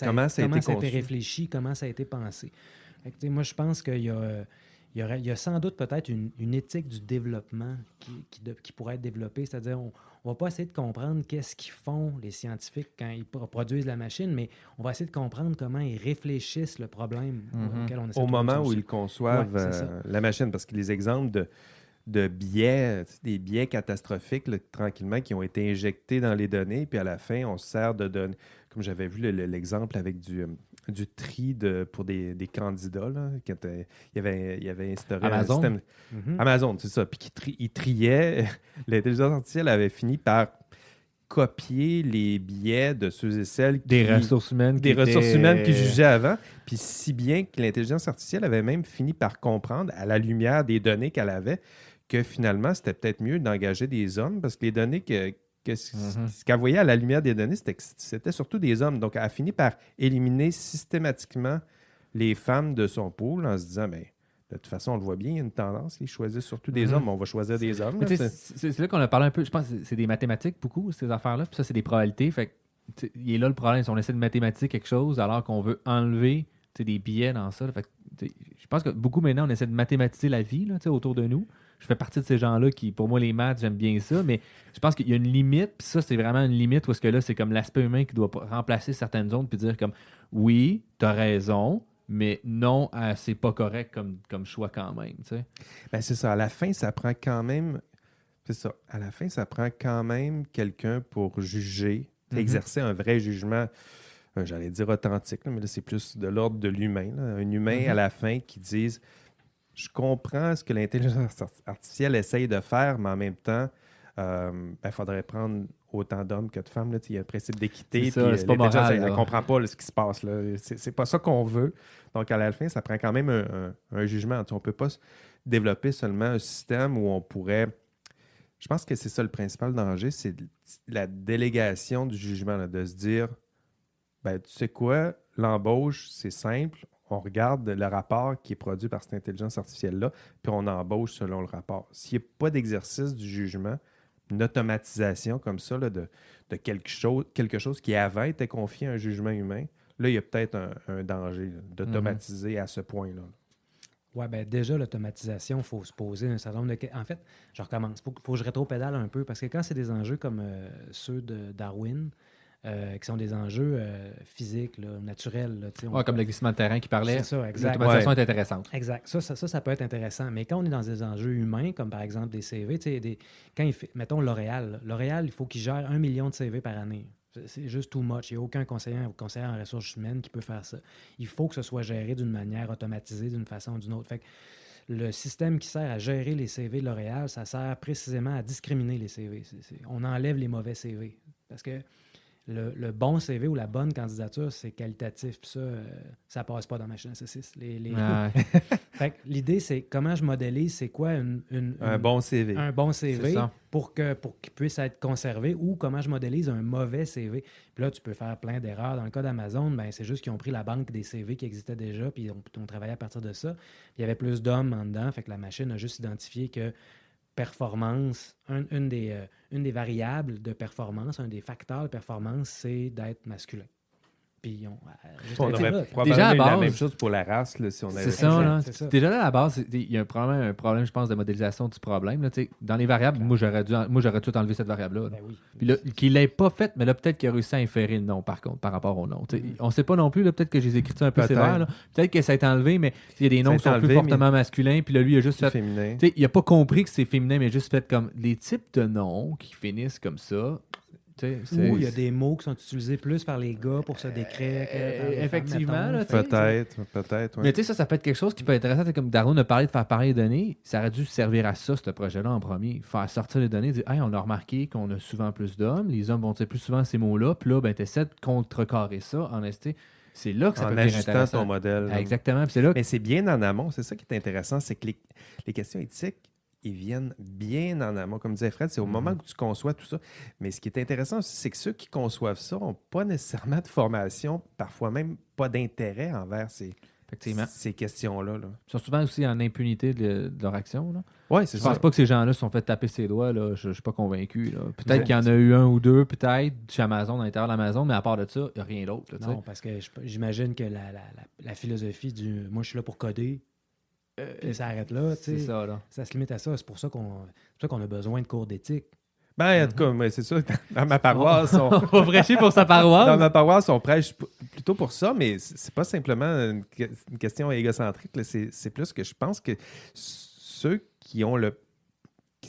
comment ça a été réfléchi, comment ça a été pensé. Fait que, moi, je pense qu'il y a il y a sans doute peut-être une éthique du développement qui pourrait être développée. C'est-à-dire, on ne va pas essayer de comprendre qu'est-ce qu'ils font, les scientifiques, quand ils produisent la machine, mais on va essayer de comprendre comment ils réfléchissent le problème auquel on essaie Au de trouver une moment où solution. ils conçoivent Ouais, c'est ça. la machine. Parce que les exemples de biais, des biais catastrophiques, là, tranquillement, qui ont été injectés dans les données, puis à la fin, on se sert de données. Comme j'avais vu l'exemple avec du tri pour des candidats, là, quand il y avait instauré Amazon. un système. Mhm. Amazon, c'est ça. Puis il triait. L'intelligence artificielle avait fini par copier les biais de ceux et celles Des ressources humaines qui jugeaient avant. Puis si bien que l'intelligence artificielle avait même fini par comprendre, à la lumière des données qu'elle avait, que finalement, c'était peut-être mieux d'engager des hommes parce que les données ce qu'elle voyait à la lumière des données, c'était surtout des hommes. Donc, elle a fini par éliminer systématiquement les femmes de son pool en se disant, ben, de toute façon, on le voit bien, il y a une tendance, ils choisissent surtout des hommes, on va choisir des hommes. Mais Là, tu sais, c'est là qu'on a parlé un peu. Je pense que c'est des mathématiques, beaucoup, ces affaires-là. Puis ça, c'est des probabilités. Fait que, tu sais, il est là le problème. Si on essaie de mathématiquer quelque chose alors qu'on veut enlever des biais dans ça. Fait que, tu sais, je pense que beaucoup maintenant, on essaie de mathématiser la vie là, autour de nous. Je fais partie de ces gens-là qui, pour moi, les maths, j'aime bien ça. Mais je pense qu'il y a une limite. Puis ça, c'est vraiment une limite où est-ce que là, c'est comme l'aspect humain qui doit remplacer certaines zones puis dire comme oui, t'as raison. Mais non, c'est pas correct comme choix quand même. Tu sais. ben, c'est ça. À la fin, ça prend quand même. C'est ça. À la fin, ça prend quand même quelqu'un pour juger, exercer un vrai jugement, j'allais dire authentique, là, mais là, c'est plus de l'ordre de l'humain. Là. Un humain à la fin qui dise je comprends ce que l'intelligence artificielle essaye de faire, mais en même temps, il faudrait prendre autant d'hommes que de femmes. Là. Il y a un principe d'équité. C'est ça, Puis, c'est pas l'intelligence, moral, elle ne là. comprend pas là, ce qui se passe. Là. C'est pas ça qu'on veut. Donc, à la fin, ça prend quand même un jugement. On ne peut pas développer seulement un système où on pourrait. Je pense que c'est ça le principal danger, c'est la délégation du jugement, là, de se dire ben, tu sais quoi, l'embauche, c'est simple. On regarde le rapport qui est produit par cette intelligence artificielle-là, puis on embauche selon le rapport. S'il n'y a pas d'exercice du jugement, une automatisation comme ça là, de quelque chose qui avant était confié à un jugement humain, là, il y a peut-être un danger là, d'automatiser à ce point-là. Oui, bien déjà, l'automatisation, il faut se poser un certain nombre de... En fait, je recommence. Il faut que je rétro-pédale un peu, parce que quand c'est des enjeux comme ceux de Darwin, qui sont des enjeux physiques, là, naturels. Là, Ouais, comme le glissement de terrain qui parlait. C'est ça, exact. L'automatisation est intéressante. Exact. Ça peut être intéressant. Mais quand on est dans des enjeux humains, comme par exemple des CV, mettons L'Oréal. L'Oréal, il faut qu'il gère 1 million de CV par année. C'est juste too much. Il n'y a aucun conseiller ou conseillère en ressources humaines qui peut faire ça. Il faut que ce soit géré d'une manière automatisée, d'une façon ou d'une autre. Fait que le système qui sert à gérer les CV de L'Oréal, ça sert précisément à discriminer les CV. On enlève les mauvais CV. Parce que le bon CV ou la bonne candidature, c'est qualitatif. Puis ça passe pas dans Machine à saucisse. Fait que l'idée, c'est comment je modélise, c'est quoi Un bon CV. un bon CV ça. pour qu'il puisse être conservé, ou comment je modélise un mauvais CV. Puis là, tu peux faire plein d'erreurs. Dans le cas d'Amazon, ben, c'est juste qu'ils ont pris la banque des CV qui existait déjà, puis on travaillait à partir de ça. Il y avait plus d'hommes en dedans, fait que la machine a juste identifié que performance, une des variables de performance, un des facteurs de performance, c'est d'être masculin. Puis On aurait Déjà, probablement à eu la base, même chose pour la race là, si on avait C'est ça, Exact, là. c'est ça. Déjà là, à la base, il y a un problème, je pense, de modélisation du problème. Là, dans les variables, moi, j'aurais dû enlever cette variable-là. Ben oui. Puis là, qu'il ne l'ait pas faite, mais là, peut-être qu'il a réussi à inférer le nom, par contre, par rapport au nom. On ne sait pas non plus, là, peut-être que j'ai écrit ça un peu Peut-être. sévère. Là. Peut-être que ça a été enlevé, mais il y a des noms Ça a qui sont été plus enlevé, fortement masculins. Puis là, lui, il a juste c'est fait. féminin. Il n'a pas compris que c'est féminin, mais il a juste fait comme les types de noms qui finissent comme ça. Ou il y a des mots qui sont utilisés plus par les gars pour se décrire. Que par les femmes, effectivement, mettons. là, tu sais, Peut-être. Ouais. Mais tu sais, ça peut être quelque chose qui peut être intéressant. Comme Darwin a parlé de faire pareil les données, ça aurait dû servir à ça, ce projet-là, en premier. Faire sortir les données, dire hey, on a remarqué qu'on a souvent plus d'hommes, les hommes vont dire plus souvent ces mots-là, puis là, ben, tu essaies de contrecarrer ça en ST. C'est là que ça En peut être ajustant intéressant. ton modèle. Ah, exactement. Puis c'est là que... Mais c'est bien en amont. C'est ça qui est intéressant, c'est que les questions éthiques, ils viennent bien en amont. Comme disait Fred, c'est au moment où tu conçois tout ça. Mais ce qui est intéressant aussi, c'est que ceux qui conçoivent ça n'ont pas nécessairement de formation, parfois même pas d'intérêt envers ces questions-là. Là. Ils sont souvent aussi en impunité de leur action. Là. Oui, c'est Je ça. pense pas que ces gens-là se sont fait taper ses doigts. Là. Je ne suis pas convaincu. Là. Peut-être qu'il y en a eu un ou deux, peut-être, chez Amazon, à l'intérieur d'Amazon, mais à part de ça, il n'y a rien d'autre. Là, Non, parce que j'imagine que la philosophie du « moi, je suis là pour coder », Et ça arrête là. C'est ça, là. Ça se limite à ça. C'est pour ça qu'on a besoin de cours d'éthique. Ben, en tout cas, moi, c'est ça. Dans ma paroisse, On va prêcher pour sa paroisse. dans ma paroisse, on prêche plutôt pour ça, mais c'est pas simplement une question égocentrique. Là. C'est plus que je pense que ceux qui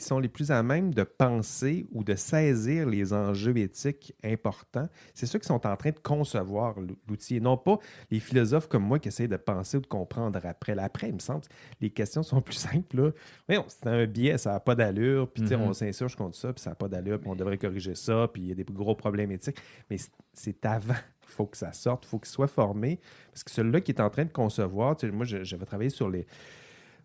sont les plus à même de penser ou de saisir les enjeux éthiques importants, c'est ceux qui sont en train de concevoir l'outil, et non pas les philosophes comme moi qui essayent de penser ou de comprendre après. Là, après, il me semble, les questions sont plus simples. Là. Voyons, c'est un biais, ça n'a pas d'allure, puis on s'insurge contre ça, puis ça n'a pas d'allure, puis on devrait corriger ça, puis il y a des gros problèmes éthiques. Mais c'est avant. Il faut que ça sorte, il faut qu'il soit formé. Parce que celui-là qui est en train de concevoir, moi, j'avais travaillé sur les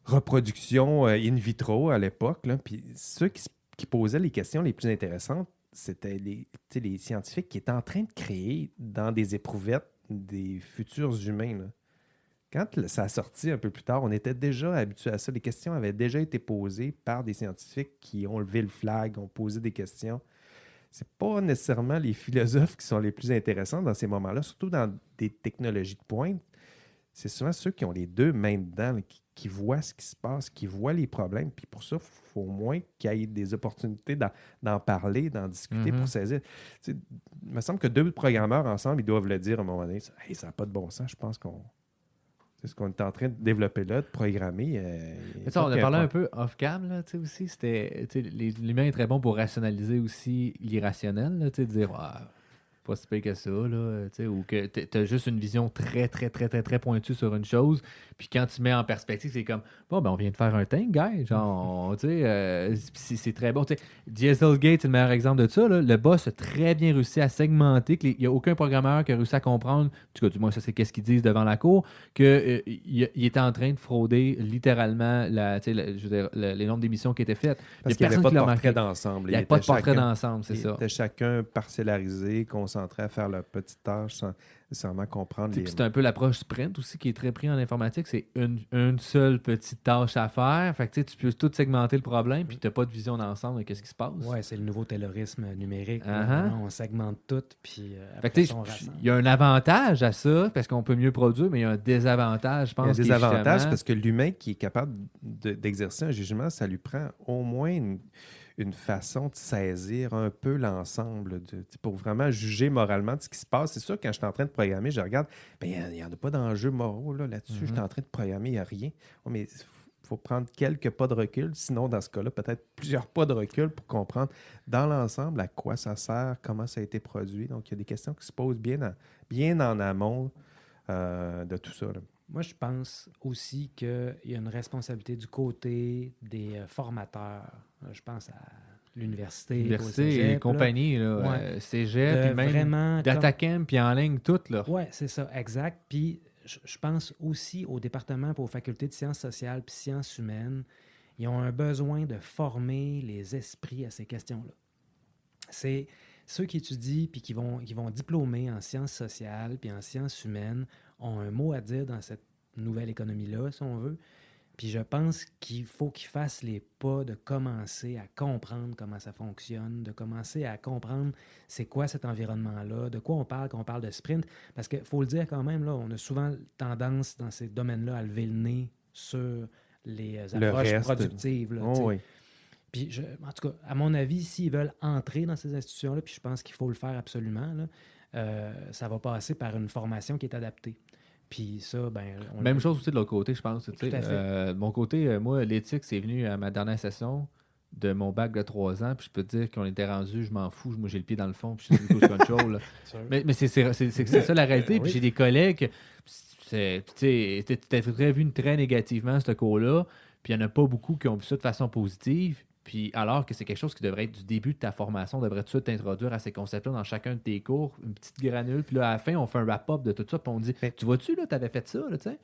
reproduction in vitro à l'époque. Là. Puis ceux qui posaient les questions les plus intéressantes, c'était les scientifiques qui étaient en train de créer dans des éprouvettes des futurs humains. Là. Quand ça a sorti un peu plus tard, on était déjà habitués à ça. Les questions avaient déjà été posées par des scientifiques qui ont levé le flag, ont posé des questions. C'est pas nécessairement les philosophes qui sont les plus intéressants dans ces moments-là, surtout dans des technologies de pointe. C'est souvent ceux qui ont les deux mains dedans, là, qui voient ce qui se passe, qui voient les problèmes. Puis pour ça, il faut au moins qu'il y ait des opportunités d'en parler, d'en discuter pour saisir. Il me semble que deux programmeurs ensemble, ils doivent le dire à un moment donné. Hey, ça n'a pas de bon sens. Je pense c'est ce qu'on est en train de développer là, de programmer. Mais ça, on a parlé un peu off-cam là, aussi. L'humain est très bon pour rationaliser aussi l'irrationnel, là, de dire pas si pire que ça, là, ou que tu as juste une vision très, très, très, très, très pointue sur une chose, puis quand tu mets en perspective, c'est comme, bon, ben on vient de faire un tank, guy, genre, c'est très bon. Dieselgate, c'est le meilleur exemple de ça, là. Le boss a très bien réussi à segmenter, il n'y a aucun programmeur qui a réussi à comprendre, en tout cas, du moins, ça, c'est qu'est-ce qu'ils disent devant la cour, qu'il était en train de frauder littéralement je veux dire, les nombres d'émissions qui étaient faites. Parce qu'il n'y avait pas de portrait d'ensemble. Il n'y avait pas de portrait d'ensemble, c'est ça. Ils étaient chacun parcellarisé, concentré à faire leur petite tâche sans nécessairement comprendre. C'est un peu l'approche sprint aussi qui est très pris en informatique. C'est une seule petite tâche à faire. Fait que tu peux tout segmenter le problème puis tu n'as pas de vision d'ensemble de ce qui se passe. Oui, c'est le nouveau taylorisme numérique. On segmente tout puis il y a un avantage à ça parce qu'on peut mieux produire, mais il y a un désavantage, je pense. Il y a un désavantage parce que l'humain qui est capable d'exercer un jugement, ça lui prend au moins une façon de saisir un peu l'ensemble pour vraiment juger moralement de ce qui se passe. C'est sûr, quand je suis en train de programmer, je regarde, il n'y en a pas d'enjeux moraux là-dessus. Je suis en train de programmer, il n'y a rien. Mais il faut prendre quelques pas de recul. Sinon, dans ce cas-là, peut-être plusieurs pas de recul pour comprendre dans l'ensemble à quoi ça sert, comment ça a été produit. Donc, il y a des questions qui se posent bien en amont de tout ça. Là. Moi, je pense aussi qu'il y a une responsabilité du côté des formateurs. Je pense à l'université, et compagnie, cégep, puis même DataCamp, puis en ligne, tout. Oui, c'est ça, exact. Puis je pense aussi au département pour aux facultés de sciences sociales puis sciences humaines. Ils ont un besoin de former les esprits à ces questions-là. C'est ceux qui étudient puis qui vont diplômer en sciences sociales puis en sciences humaines ont un mot à dire dans cette nouvelle économie-là, si on veut. Puis je pense qu'il faut qu'ils fassent les pas de commencer à comprendre comment ça fonctionne, de commencer à comprendre c'est quoi cet environnement-là, de quoi on parle quand on parle de sprint. Parce qu'il faut le dire quand même, là, on a souvent tendance dans ces domaines-là à lever le nez sur les approches productives. Là, oui. Puis, en tout cas, à mon avis, s'ils veulent entrer dans ces institutions-là, puis je pense qu'il faut le faire absolument, là, ça va passer par une formation qui est adaptée. Puis ça, même chose aussi de l'autre côté, je pense. De mon côté, moi, l'éthique, c'est venu à ma dernière session de mon bac de 3 ans, puis je peux te dire qu'on était rendu, je m'en fous, moi j'ai le pied dans le fond, puis je suis du control. Mais c'est ça la réalité. Puis j'ai des collègues, tu as vu très négativement ce cours-là, puis il n'y en a pas beaucoup qui ont vu ça de façon positive. Puis alors que c'est quelque chose qui devrait être du début de ta formation, devrait tout t'introduire à ces concepts-là dans chacun de tes cours, une petite granule, puis là, à la fin, on fait un wrap-up de tout ça, puis on dit, tu vois-tu, là, t'avais fait ça, là, tu sais?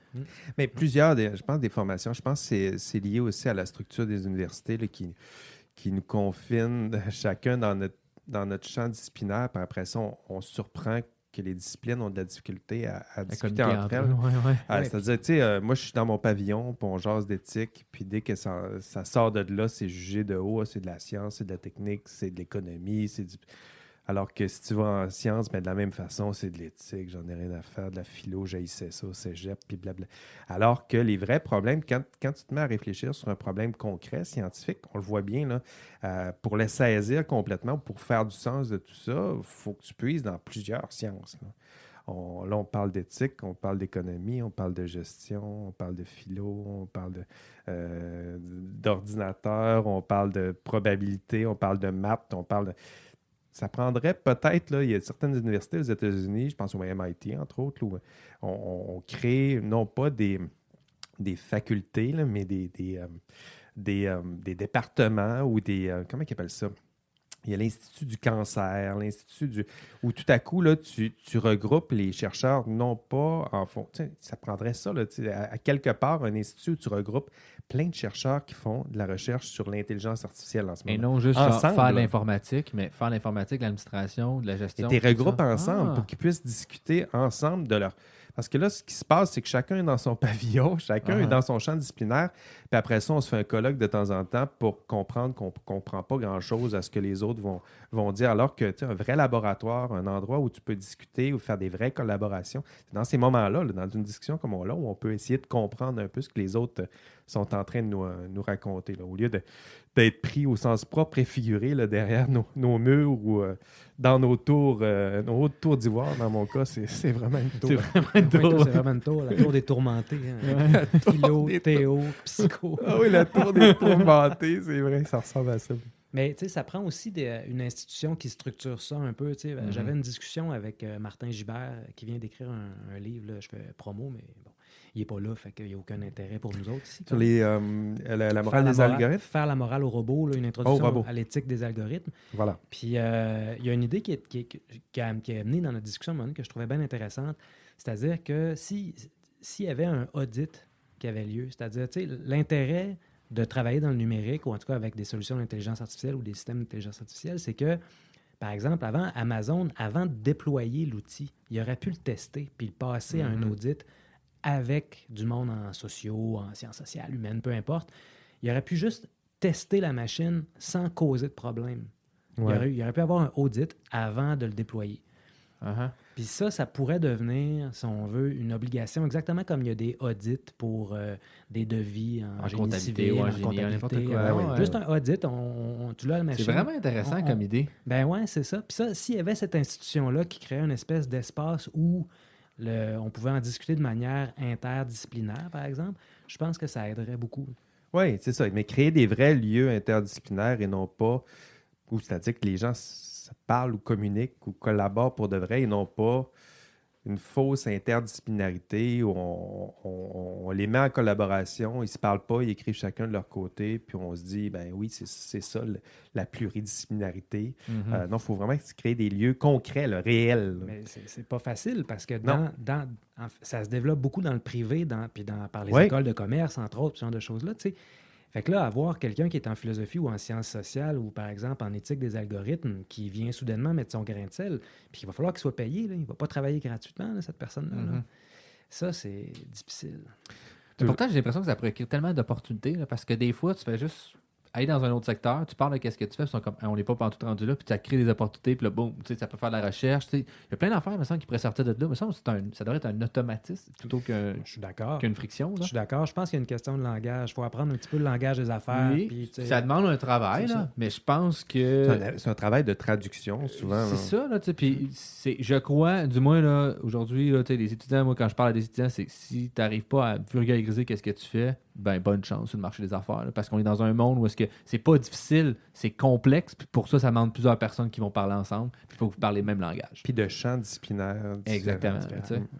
Mais plusieurs, je pense, des formations, je pense que c'est lié aussi à la structure des universités là, qui nous confinent chacun dans notre champ disciplinaire, puis après ça, on se surprend que les disciplines ont de la difficulté à discuter entre elles. C'est-à-dire, tu sais, moi, je suis dans mon pavillon, puis on jase d'éthique, puis dès que ça sort de là, c'est jugé de haut, c'est de la science, c'est de la technique, c'est de l'économie, c'est du... Alors que si tu vas en sciences, de la même façon, c'est de l'éthique, j'en ai rien à faire, de la philo, j'haïssais ça au cégep, puis blabla. Alors que les vrais problèmes, quand tu te mets à réfléchir sur un problème concret, scientifique, on le voit bien, là, pour le saisir complètement, pour faire du sens de tout ça, il faut que tu puisses dans plusieurs sciences. Là. Là, on parle d'éthique, on parle d'économie, on parle de gestion, on parle de philo, on parle d'ordinateur, on parle de probabilité, on parle de maths, on parle de... Ça prendrait peut-être, là, il y a certaines universités aux États-Unis, je pense au MIT, entre autres, où on crée non pas des facultés, là, mais des départements ou des... comment ils appellent ça? Il y a l'Institut du cancer, où tout à coup, là, tu regroupes les chercheurs, non pas en fond. Ça prendrait ça, là, à quelque part, un institut où tu regroupes plein de chercheurs qui font de la recherche sur l'intelligence artificielle en ce moment. Et non juste ensemble, faire là. l'informatique, mais faire l'informatique, l'administration, de la gestion. Et tu les regroupes ensemble Ah. pour qu'ils puissent discuter ensemble de leur... Parce que là, ce qui se passe, c'est que chacun est dans son pavillon, chacun est dans son champ disciplinaire, puis après ça, on se fait un colloque de temps en temps pour comprendre qu'on ne comprend pas grand-chose à ce que les autres vont dire, alors que un vrai laboratoire, un endroit où tu peux discuter ou faire des vraies collaborations, c'est dans ces moments-là, là, dans une discussion comme là, où on peut essayer de comprendre un peu ce que les autres sont en train de nous raconter, là, au lieu d'être pris au sens propre et figuré là, derrière nos murs ou dans nos hautes tours d'ivoire. Dans mon cas, c'est vraiment une tour. C'est vraiment une Oui, toi, tour. c'est vraiment une tour, la tour des tourmentés. Hein. Philo, théo, psycho. Ah oui, la tour des tourmentés, c'est vrai, ça ressemble à ça. Mais tu sais, ça prend aussi une institution qui structure ça un peu. Tu sais. J'avais une discussion avec Martin Gibert qui vient d'écrire un livre. Là, je fais promo, mais bon, il n'est pas là, fait qu'il n'y a aucun intérêt pour nous autres ici. Sur la morale des algorithmes. Faire la morale au robot, là, une introduction robot. à l'éthique des algorithmes. Voilà. Puis il y a une idée qui a amené dans notre discussion à un moment donné que je trouvais bien intéressante. C'est-à-dire que s'il y avait un audit qui avait lieu, c'est-à-dire tu sais, l'intérêt de travailler dans le numérique, ou en tout cas avec des solutions d'intelligence artificielle ou des systèmes d'intelligence artificielle, c'est que, par exemple, avant de déployer l'outil, il aurait pu le tester puis le passer à un audit avec du monde en sociaux, en sciences sociales, humaines, peu importe. Il aurait pu juste tester la machine sans causer de problème. Ouais. Il aurait pu avoir un audit avant de le déployer. Uh-huh. Puis ça pourrait devenir, si on veut, une obligation, exactement comme il y a des audits pour des devis en génie comptabilité civil, ou en en génie, comptabilité. n'importe quoi. Ouais. Juste un audit, tu l'as la machine. C'est vraiment intéressant comme idée. Ben ouais, c'est ça. Puis ça, s'il y avait cette institution-là qui créait une espèce d'espace où on pouvait en discuter de manière interdisciplinaire, par exemple, je pense que ça aiderait beaucoup. Oui, c'est ça. Mais créer des vrais lieux interdisciplinaires et non pas... Où c'est-à-dire que les gens se parlent ou communiquent ou collaborent pour de vrai et non pas une fausse interdisciplinarité où on les met en collaboration, ils ne se parlent pas, ils écrivent chacun de leur côté, puis on se dit, ben oui, c'est ça la pluridisciplinarité. Non, il faut vraiment créer des lieux concrets, là, réels. Là. Mais c'est pas facile parce que ça se développe beaucoup dans le privé, par les écoles de commerce, entre autres, ce genre de choses-là, tu sais. Fait que là, avoir quelqu'un qui est en philosophie ou en sciences sociales ou, par exemple, en éthique des algorithmes qui vient soudainement mettre son grain de sel, puis il va falloir qu'il soit payé, là. Il ne va pas travailler gratuitement, là, cette personne-là. Là. Ça, c'est difficile. Pourtant, j'ai l'impression que ça pourrait créer tellement d'opportunités là, parce que des fois, tu fais juste aller dans un autre secteur, tu parles de qu'est-ce que tu fais, ils sont comme, on n'est pas tout rendu là, puis ça crée des opportunités, puis là, boum, tu sais, ça peut faire de la recherche. Il y a plein d'affaires, il me semble, qui pourraient sortir de là. Il me semble que ça devrait être un automatisme plutôt Je suis d'accord. qu'une friction. Là. Je suis d'accord. Je pense qu'il y a une question de langage. Il faut apprendre un petit peu le langage des affaires. Oui, puis, ça demande un travail, là, mais je pense que... C'est un travail de traduction, souvent. C'est ça, là, tu sais, puis je crois, du moins, là, aujourd'hui, là, tu sais, les étudiants, moi, quand je parle à des étudiants, c'est que si tu n'arrives pas à vulgariser qu'est-ce que tu fais, ben bonne chance sur le marché des affaires, là, parce qu'on est dans un monde où est-ce que c'est pas difficile, c'est complexe, puis pour ça demande plusieurs personnes qui vont parler ensemble, puis il faut que vous parlez le même langage. Puis de champs disciplinaires Exactement.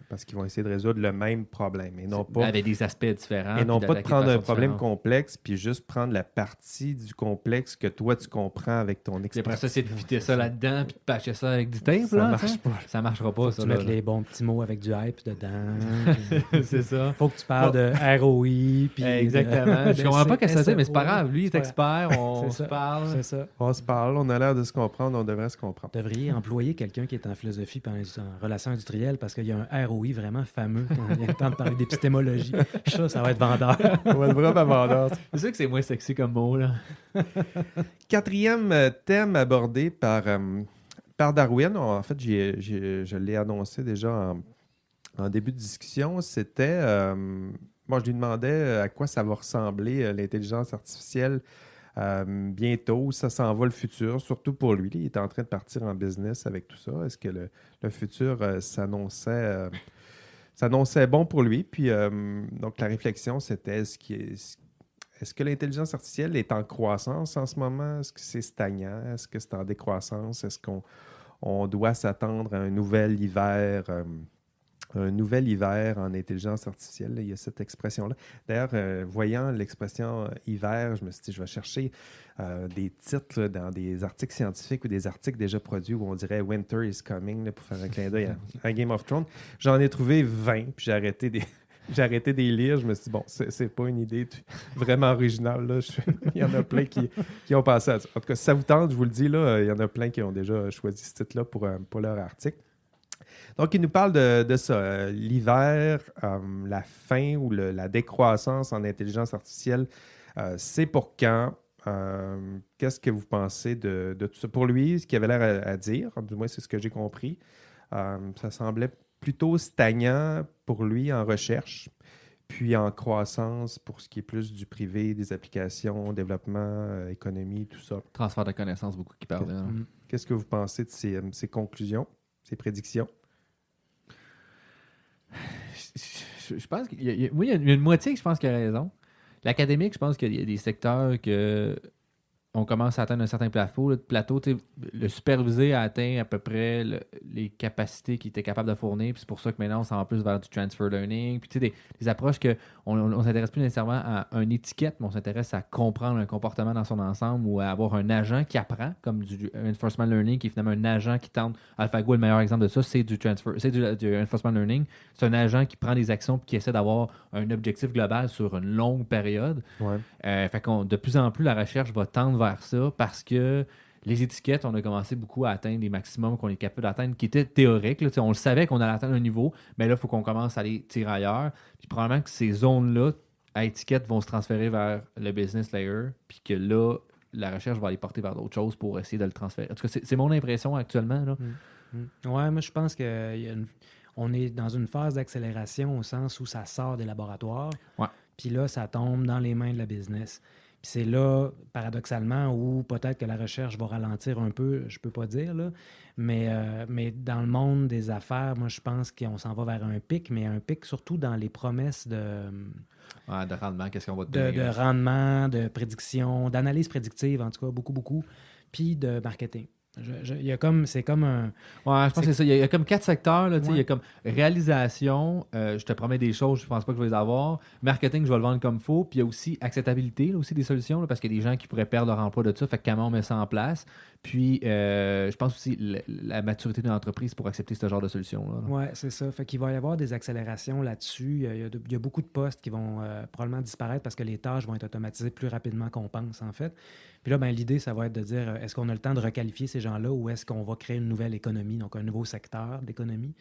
Parce qu'ils vont essayer de résoudre le même problème, et non pas... Avec des aspects différents. Et non pas de prendre un problème différente. complexe, puis juste prendre la partie du complexe que toi, tu comprends avec ton Puis expérience. après ça, c'est de fitter ça là-dedans, puis de patcher ça avec du tape, Ça là. marche t'sais. pas. Ça marchera pas, ça. tu Là, mettes les bons petits mots avec du hype dedans. c'est ça. Faut que tu parles de ROI. Puis Exactement. Je comprends pas qu'est-ce que ça dit, mais c'est pas grave. Lui, il est C'est expert, on C'est se ça. parle. C'est ça. On se parle, on a l'air de se comprendre, on devrait se comprendre. Vous devriez employer quelqu'un qui est en philosophie et en relations industrielles parce qu'il y a un ROI vraiment fameux quand il vient le temps de parler d'épistémologie. Ça va être vendeur. On va être vraiment vendeur. C'est sûr que c'est moins par Darwin, en fait, je l'ai annoncé déjà en début de discussion, c'était... moi, je lui demandais à quoi ça va ressembler, l'intelligence artificielle, bientôt. Ça s'en va le futur, surtout pour lui. Il est en train de partir en business avec tout ça. Est-ce que le futur s'annonçait bon pour lui? Puis, donc, la réflexion, c'était est-ce que l'intelligence artificielle est en croissance en ce moment? Est-ce que c'est stagnant? Est-ce que c'est en décroissance? Est-ce qu'on doit s'attendre à un nouvel hiver en intelligence artificielle? Il y a cette expression-là. D'ailleurs, voyant l'expression hiver, je me suis dit, je vais chercher des titres là, dans des articles scientifiques ou des articles déjà produits où on dirait Winter is coming là, pour faire un clin d'œil à Game of Thrones. J'en ai trouvé 20, puis j'ai arrêté de les lire. Je me suis dit, bon, c'est pas une idée vraiment originale. Là. Il y en a plein qui ont pensé à ça. En tout cas, si ça vous tente, je vous le dis, là, il y en a plein qui ont déjà choisi ce titre-là pour leur article. Donc, il nous parle de ça. L'hiver, la fin ou la décroissance en intelligence artificielle, c'est pour quand? Qu'est-ce que vous pensez de tout ça? Pour lui, ce qu'il avait l'air à dire, du moins c'est ce que j'ai compris, ça semblait plutôt stagnant pour lui en recherche, puis en croissance pour ce qui est plus du privé, des applications, développement, économie, tout ça. Transfert de connaissances, beaucoup qui parlent. Qu'est-ce que vous pensez de ces conclusions, ces prédictions? Je pense qu'il y a une moitié que je pense qu'il a raison. L'académique, je pense qu'il y a des secteurs que on commence à atteindre un certain plateau. Le supervisé a atteint à peu près les capacités qu'il était capable de fournir. Puis c'est pour ça que maintenant, on s'en va plus vers du transfer learning. Puis des approches qu'on ne s'intéresse plus nécessairement à une étiquette, mais on s'intéresse à comprendre un comportement dans son ensemble ou à avoir un agent qui apprend, comme du enforcement learning, qui est finalement un agent qui tente. AlphaGo est le meilleur exemple de ça, c'est du enforcement learning. C'est un agent qui prend des actions et qui essaie d'avoir un objectif global sur une longue période. Ouais. Fait qu'on, de plus en plus, la recherche va tendre vers ça parce que les étiquettes, on a commencé beaucoup à atteindre des maximums qu'on est capable d'atteindre, qui étaient théoriques. Là, on le savait qu'on allait atteindre un niveau, mais là, il faut qu'on commence à aller tirer ailleurs. Puis probablement que ces zones-là à étiquettes vont se transférer vers le business layer, puis que là, la recherche va aller porter vers d'autres choses pour essayer de le transférer. En tout cas, c'est mon impression actuellement. Là. Ouais, moi, je pense qu'on est dans une phase d'accélération au sens où ça sort des laboratoires. Ouais. Puis là, ça tombe dans les mains de la business. Puis c'est là, paradoxalement, où peut-être que la recherche va ralentir un peu, je peux pas dire, là, mais dans le monde des affaires, moi, je pense qu'on s'en va vers un pic, mais un pic surtout dans les promesses de rendement, qu'est-ce qu'on va te de donner? rendement, de prédiction, d'analyse prédictive, en tout cas, beaucoup, puis de marketing. C'est comme un... Ouais, je pense que c'est ça. Il y a comme 4 secteurs. Là, Ouais. il y a comme réalisation, je te promets des choses, je pense pas que je vais les avoir. Marketing, je vais le vendre comme il faut. Puis il y a aussi acceptabilité, là, aussi des solutions, là, parce qu'il y a des gens qui pourraient perdre leur emploi de ça. Fait que comment on met ça en place? Puis je pense aussi la maturité de l'entreprise pour accepter ce genre de solution-là. Oui, c'est ça. Fait qu'il va y avoir des accélérations là-dessus. Il y a beaucoup de postes qui vont probablement disparaître parce que les tâches vont être automatisées plus rapidement qu'on pense, en fait. Puis là, l'idée, ça va être de dire, est-ce qu'on a le temps de requalifier ces gens-là ou est-ce qu'on va créer une nouvelle économie, donc un nouveau secteur d'économie?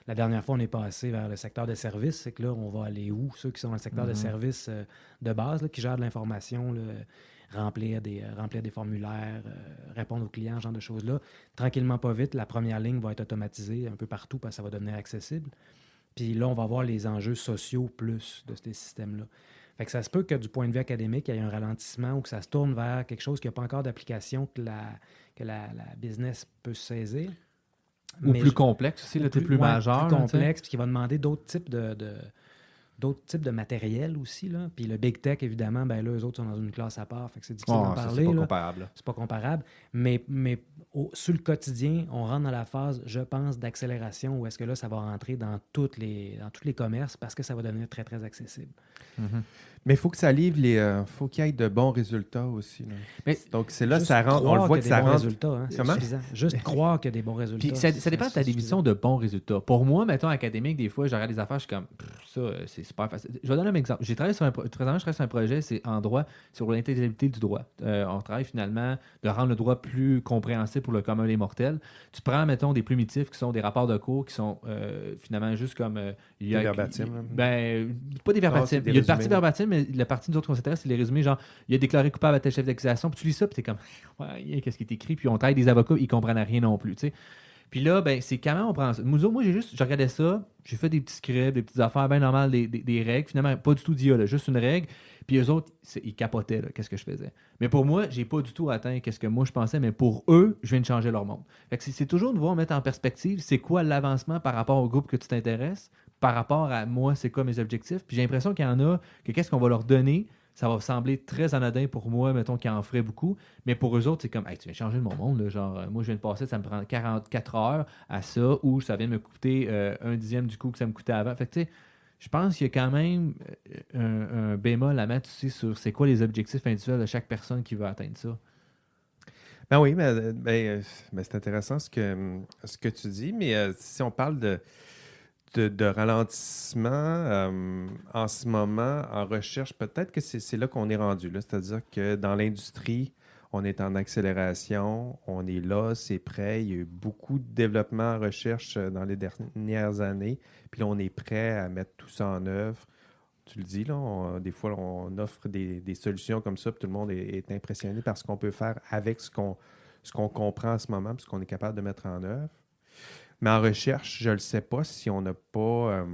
La dernière fois, on est passé vers le secteur de services. C'est que là, on va aller où? Ceux qui sont dans le secteur de services de base, là, qui gèrent de l'information, là, remplir des formulaires, répondre aux clients, ce genre de choses-là. Tranquillement, pas vite, la première ligne va être automatisée un peu partout parce que ça va devenir accessible. Puis là, on va voir les enjeux sociaux plus de ces systèmes-là. Fait que ça se peut que du point de vue académique, il y ait un ralentissement ou que ça se tourne vers quelque chose qui n'a pas encore d'application que la business peut saisir. Ou plus complexe aussi, plus majeur. Plus complexe, puis qui va demander d'autres types de matériel aussi. Là. Puis le Big Tech, évidemment, là, eux autres sont dans une classe à part. Fait que c'est difficile d'en parler. C'est pas comparable. C'est pas comparable. Mais sur le quotidien, on rentre dans la phase, je pense, d'accélération où est-ce que là, ça va rentrer dans tous les commerces parce que ça va devenir très, très accessible. Mm-hmm. Mais il faut que ça livre faut qu'il y ait de bons résultats aussi. Là. Mais donc, c'est là, ça rentre. On le voit que ça rentre. C'est suffisant. Juste croire qu'il y a des bons résultats. Puis ça dépend de ta définition de bons résultats. Pour moi, mettons, académique, des fois, je regarde des affaires, je suis comme, ça, c'est super facile. Je vais donner un exemple. J'ai travaillé présentement, je travaille sur un projet, c'est en droit, sur l'intelligibilité du droit. On travaille finalement de rendre le droit plus compréhensible pour le commun des mortels. Tu prends, mettons, des primitifs qui sont des rapports de cours qui sont finalement juste comme... des verbatims. Pas des verbatims. Il y a une partie verbatim, mais mais la partie nous autres qu'on s'intéresse, c'est les résumés, genre, il a déclaré coupable à tel chef d'accusation, puis tu lis ça, puis t'es comme, ouais, qu'est-ce qui est écrit, puis on travaille des avocats, ils comprennent rien non plus, tu sais. Puis là, ben, c'est comment on prend ça. Moi, je regardais ça, j'ai fait des petits scripts, des petites affaires bien normales, des règles, finalement, pas du tout d'IA, là, juste une règle. Puis eux autres, ils capotaient, là, qu'est-ce que je faisais. Mais pour moi, j'ai pas du tout atteint qu'est-ce que moi je pensais, mais pour eux, je viens de changer leur monde. Fait que c'est toujours de voir mettre en perspective, c'est quoi l'avancement par rapport au groupe que tu t'intéresses, par rapport à moi, c'est quoi mes objectifs. Puis j'ai l'impression qu'il y en a, que qu'est-ce qu'on va leur donner, ça va sembler très anodin pour moi, mettons, qui en ferait beaucoup. Mais pour eux autres, c'est comme, hey, tu viens changer de mon monde. Là. Genre, moi, je viens de passer, ça me prend 44 heures à ça, ou ça vient de me coûter 1/10 du coût que ça me coûtait avant. Fait que, tu sais, je pense qu'il y a quand même un bémol à mettre aussi sur c'est quoi les objectifs individuels de chaque personne qui veut atteindre ça. Ben oui, mais c'est intéressant ce que tu dis, mais si on parle de ralentissement en ce moment, en recherche, peut-être que c'est là qu'on est rendu. Là. C'est-à-dire que dans l'industrie, on est en accélération, on est là, c'est prêt. Il y a eu beaucoup de développement en recherche dans les dernières années. Puis là, on est prêt à mettre tout ça en œuvre. Tu le dis, là, des fois, on offre des solutions comme ça, puis tout le monde est impressionné par ce qu'on peut faire avec ce qu'on comprend en ce moment, puis ce qu'on est capable de mettre en œuvre. Mais en recherche, je ne le sais pas si on n'a pas...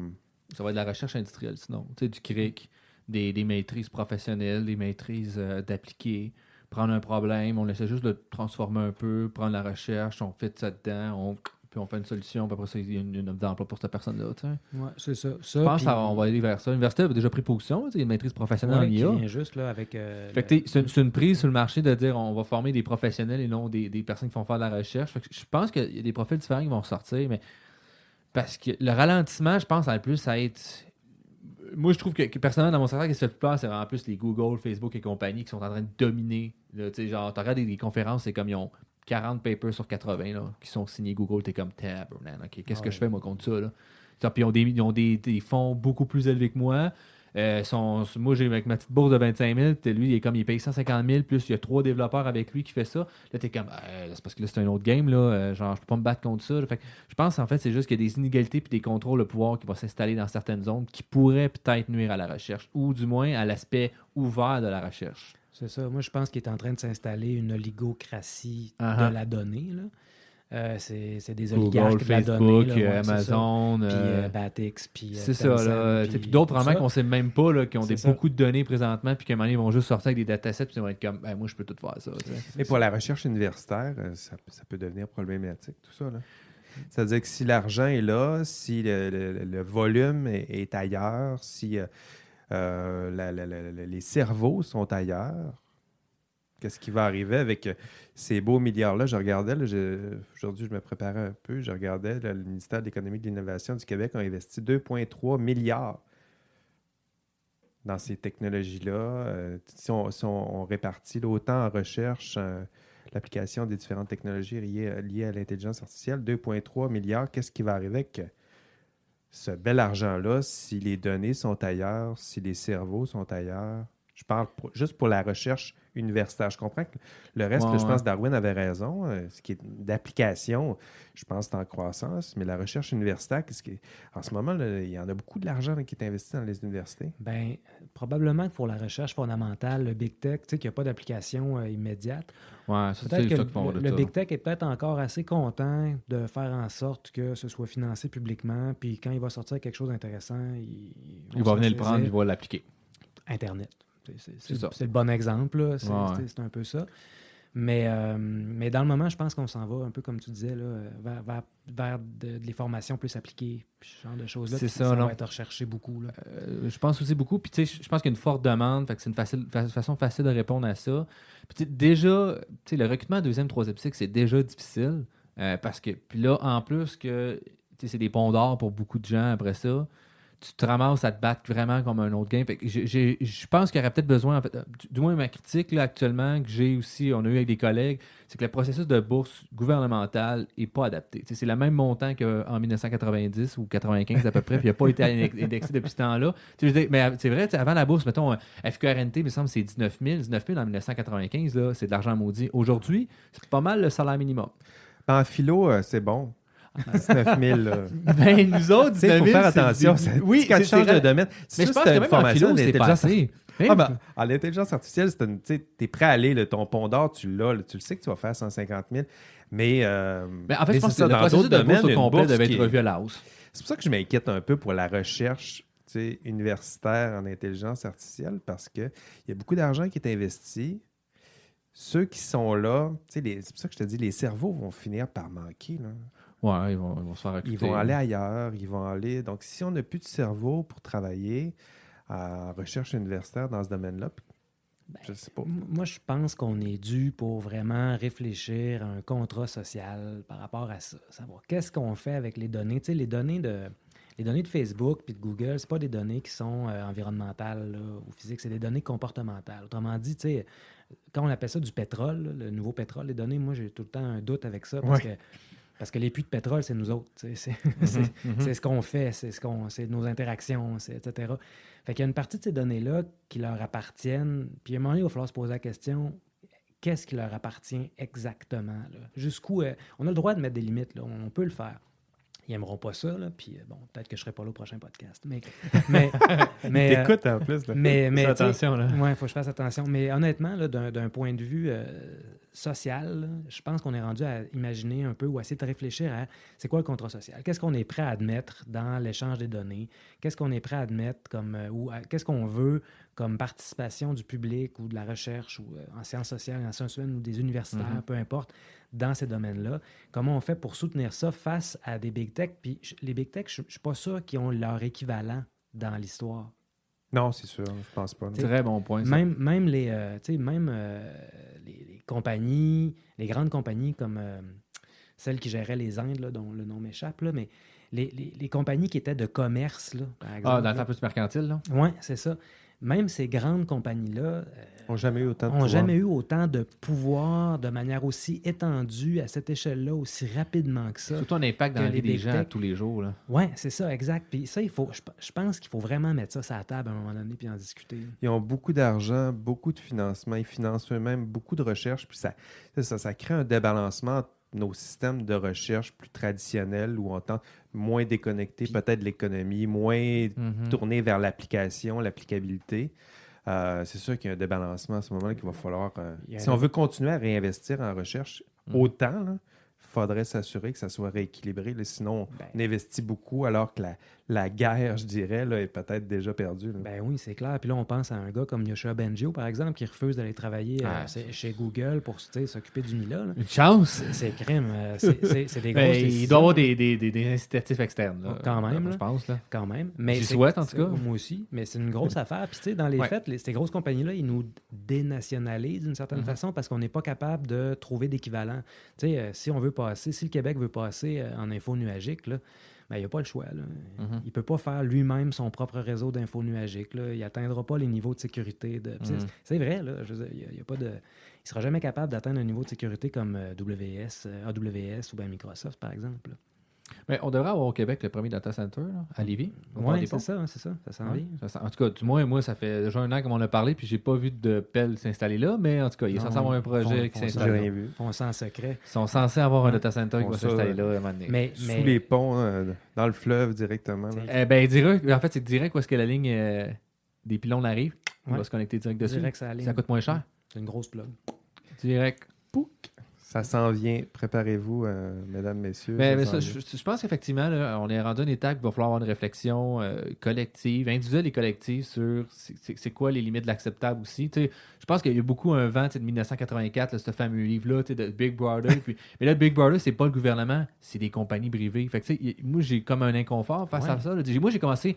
Ça va être de la recherche industrielle, sinon. Tu sais, du cric, des maîtrises professionnelles, des maîtrises d'appliquer, prendre un problème, on essaie juste de le transformer un peu, prendre la recherche, on fait ça dedans, puis on fait une solution, puis après ça, il y a une offre d'emploi pour cette personne-là. Tu sais. Oui, c'est ça. Je pense qu'on va aller vers ça. L'université a déjà pris position, il y a une maîtrise professionnelle en IA. Qui vient juste là, avec... Fait que c'est une prise sur le marché de dire on va former des professionnels et non des personnes qui font faire de la recherche. Fait que je pense qu'il y a des profils différents qui vont ressortir, mais parce que le ralentissement, je pense, en plus, ça va être... Moi, je trouve que personnellement, dans mon secteur, ce qui se fait plus peur, c'est vraiment plus les Google, Facebook et compagnie qui sont en train de dominer. Là, genre, tu regardes des conférences, c'est comme ils ont 40 papers sur 80 là, qui sont signés Google. T'es comme tabarnak, okay, qu'est-ce que je fais moi contre ça? Là? Puis ils ont des fonds beaucoup plus élevés que moi. Moi, j'ai avec ma petite bourse de 25 000, lui, il paye 150 000, plus il y a 3 développeurs avec lui qui fait ça. Là, t'es comme, c'est parce que là, c'est un autre game, là. Genre, je peux pas me battre contre ça. Fait que je pense, en fait, c'est juste qu'il y a des inégalités puis des contrôles de pouvoir qui vont s'installer dans certaines zones qui pourraient peut-être nuire à la recherche, ou du moins à l'aspect ouvert de la recherche. C'est ça. Moi, je pense qu'il est en train de s'installer une oligocratie de la donnée, là. C'est des oligarques Google, de la Facebook, donnée, là, Amazon, puis Batix, puis c'est ça, là. Puis d'autres vraiment qu'on sait même pas, là, qui ont beaucoup de données présentement, puis qu'à un moment donné, ils vont juste sortir avec des datasets, puis ils vont être comme, moi, je peux tout faire ça. Mais pour la recherche universitaire, ça peut devenir problématique, tout ça, là. C'est-à-dire que si l'argent est là, si le volume est ailleurs, si les cerveaux sont ailleurs, qu'est-ce qui va arriver avec ces beaux milliards-là? Je regardais, aujourd'hui, je me préparais un peu, je regardais, le ministère de l'Économie et de l'Innovation du Québec a investi 2,3 milliards dans ces technologies-là. Si on répartit là, autant en recherche, l'application des différentes technologies liées à l'intelligence artificielle, 2,3 milliards, qu'est-ce qui va arriver avec ce bel argent-là si les données sont ailleurs, si les cerveaux sont ailleurs? Je parle juste pour la recherche universitaire. Je comprends que le reste, je pense que Darwin avait raison. Ce qui est d'application, je pense que c'est en croissance. Mais la recherche universitaire, en ce moment, là, il y en a beaucoup de l'argent qui est investi dans les universités. Bien, probablement que pour la recherche fondamentale, le Big Tech, tu sais qu'il n'y a pas d'application immédiate. Ouais, peut-être que le Big Tech est peut-être encore assez content de faire en sorte que ce soit financé publiquement. Puis quand il va sortir quelque chose d'intéressant, il va venir le prendre, il va l'appliquer. Internet. C'est c'est le bon exemple, là. C'est un peu ça. Mais dans le moment, je pense qu'on s'en va un peu comme tu disais, là, vers les formations plus appliquées, puis ce genre de choses-là. C'est ça va être recherché beaucoup. Là. Je pense aussi beaucoup. Puis tu sais, je pense qu'il y a une forte demande, fait que c'est une façon facile de répondre à ça. Puis déjà, le recrutement deuxième, troisième cycle, c'est déjà difficile. Parce que, puis là, en plus que c'est des ponts d'or pour beaucoup de gens après ça, tu te ramasses à te battre vraiment comme un autre game. Fait que je pense qu'il y aurait peut-être besoin, en fait, du moins ma critique là, actuellement, que j'ai aussi, on a eu avec des collègues, c'est que le processus de bourse gouvernementale n'est pas adapté. T'sais, c'est le même montant qu'en 1990 ou 95 à peu près, puis il n'a pas été indexé depuis ce temps-là. Mais c'est vrai, avant la bourse, mettons, FQRNT, il me semble, c'est 19 000. 19 000 en 1995, là, c'est de l'argent maudit. Aujourd'hui, c'est pas mal le salaire minimum. En philo, c'est bon. 19 000. Ben, nous autres, il faut faire attention. Oui, quand tu changes de domaine. Mais je pense que même en philo, c'est passé. En l'intelligence artificielle, tu es prêt à aller, ton pont d'or, tu l'as, tu le sais que tu vas faire 150 000, mais en fait, je pense que ça, le dans processus d'autres de bourse domaines, au complet une bourse devait qui être revu à la hausse. C'est pour ça que je m'inquiète un peu pour la recherche universitaire en intelligence artificielle, parce qu'il y a beaucoup d'argent qui est investi. Ceux qui sont là, c'est pour ça que je te dis, les cerveaux vont finir par manquer. Là. Ouais, ils vont se faire recruter. Ils vont aller ailleurs, ils vont aller... Donc, si on n'a plus de cerveau pour travailler en recherche universitaire dans ce domaine-là, je sais pas. Moi, je pense qu'on est dû pour vraiment réfléchir à un contrat social par rapport à ça. Savoir qu'est-ce qu'on fait avec les données. Tu sais, les données de Facebook puis de Google, c'est pas des données qui sont environnementales là, ou physiques, c'est des données comportementales. Autrement dit, tu sais, quand on appelle ça du pétrole, là, le nouveau pétrole, les données, moi, j'ai tout le temps un doute avec ça parce que les puits de pétrole, c'est nous autres. C'est ce qu'on fait, c'est nos interactions, etc. Fait qu'il y a une partie de ces données-là qui leur appartiennent. Puis à un moment donné, il va falloir se poser la question, qu'est-ce qui leur appartient exactement? Là? Jusqu'où... on a le droit de mettre des limites, là, on peut le faire. Ils n'aimeront pas ça, là, puis bon, peut-être que je ne serai pas là au prochain podcast. Mais t'écoutes en plus. Là. Mais attention, là. Oui, il faut que je fasse attention. Mais honnêtement, là, d'un point de vue social, là, je pense qu'on est rendu à imaginer un peu ou à essayer de réfléchir à c'est quoi le contrat social? Qu'est-ce qu'on est prêt à admettre dans l'échange des données? Qu'est-ce qu'on est prêt à admettre comme qu'est-ce qu'on veut comme participation du public ou de la recherche ou en sciences sociales, en sciences humaines ou des universitaires, peu importe, dans ces domaines-là. Comment on fait pour soutenir ça face à des big tech? Puis les big tech, je ne suis pas sûr qu'ils ont leur équivalent dans l'histoire. Non, c'est sûr, je pense pas. Très bon point. Ça. Même les compagnies, les grandes compagnies comme celles qui géraient les Indes, là, dont le nom m'échappe, là, mais les compagnies qui étaient de commerce, là, par exemple. Dans le temps plus mercantile, là? Oui, c'est ça. Même ces grandes compagnies-là n'ont jamais eu autant de pouvoir de manière aussi étendue, à cette échelle-là, aussi rapidement que ça. Surtout un impact dans la vie des gens tous les jours. Oui, c'est ça, exact. Puis ça, je pense qu'il faut vraiment mettre ça sur la table à un moment donné puis en discuter. Ils ont beaucoup d'argent, beaucoup de financement. Ils financent eux-mêmes beaucoup de recherche. Puis ça crée un débalancement entre nos systèmes de recherche plus traditionnels où on tend moins déconnecté peut-être de l'économie, moins tourné vers l'application, l'applicabilité. C'est sûr qu'il y a un débalancement à ce moment-là qu'il va falloir... si on veut continuer à réinvestir en recherche autant, il faudrait s'assurer que ça soit rééquilibré. Là, sinon, on investit beaucoup alors que la guerre, je dirais, là, est peut-être déjà perdue. Là. Ben oui, c'est clair. Puis là, on pense à un gars comme Yoshua Bengio, par exemple, qui refuse d'aller travailler chez Google pour s'occuper du Mila. Là. Une chance! C'est crime. C'est des grosses décisions. Il doit y avoir des incitatifs externes. Là, quand même. Je pense. Là. Quand même. Mais j'y souhaite, en tout cas. Moi aussi. Mais c'est une grosse affaire. Puis, tu sais, dans les faits, ces grosses compagnies-là, ils nous dénationalisent d'une certaine façon parce qu'on n'est pas capable de trouver d'équivalent. Tu sais, si le Québec veut passer en info nuagique, là, ben, il n'y a pas le choix. Là. Il ne peut pas faire lui-même son propre réseau d'info nuagique. Là. Il n'atteindra pas les niveaux de sécurité. C'est vrai. Là. Je veux dire, il ne sera jamais capable d'atteindre un niveau de sécurité comme AWS ou bien Microsoft, par exemple. Là. Mais on devrait avoir au Québec le premier data center là, à Lévis. Oui, c'est ça. Ça s'en vient. En tout cas, du moins, moi, ça fait déjà 1 an qu'on en a parlé, puis j'ai pas vu de pelle s'installer là, mais en tout cas, il est censé avoir un projet qui s'installe là. Ils font ça en secret. Ils sont censés avoir un data center qui va s'installer là à un moment donné. Mais sous les ponts, dans le fleuve directement. En fait, c'est direct où est-ce que la ligne des pylônes arrive. On va se connecter direct dessus. Ça coûte moins cher. C'est une grosse plug. Direct. Pouc. Ça s'en vient. Préparez-vous, mesdames, messieurs. Je pense qu'effectivement, là, on est rendu à une étape où il va falloir avoir une réflexion collective, individuelle et collective sur c'est quoi les limites de l'acceptable aussi. T'sais, je pense qu'il y a beaucoup un vent de 1984, là, ce fameux livre-là de Big Brother. Mais là, Big Brother, c'est pas le gouvernement, c'est des compagnies privées. Fait que, moi, j'ai comme un inconfort face à ça. Là. Moi, j'ai commencé...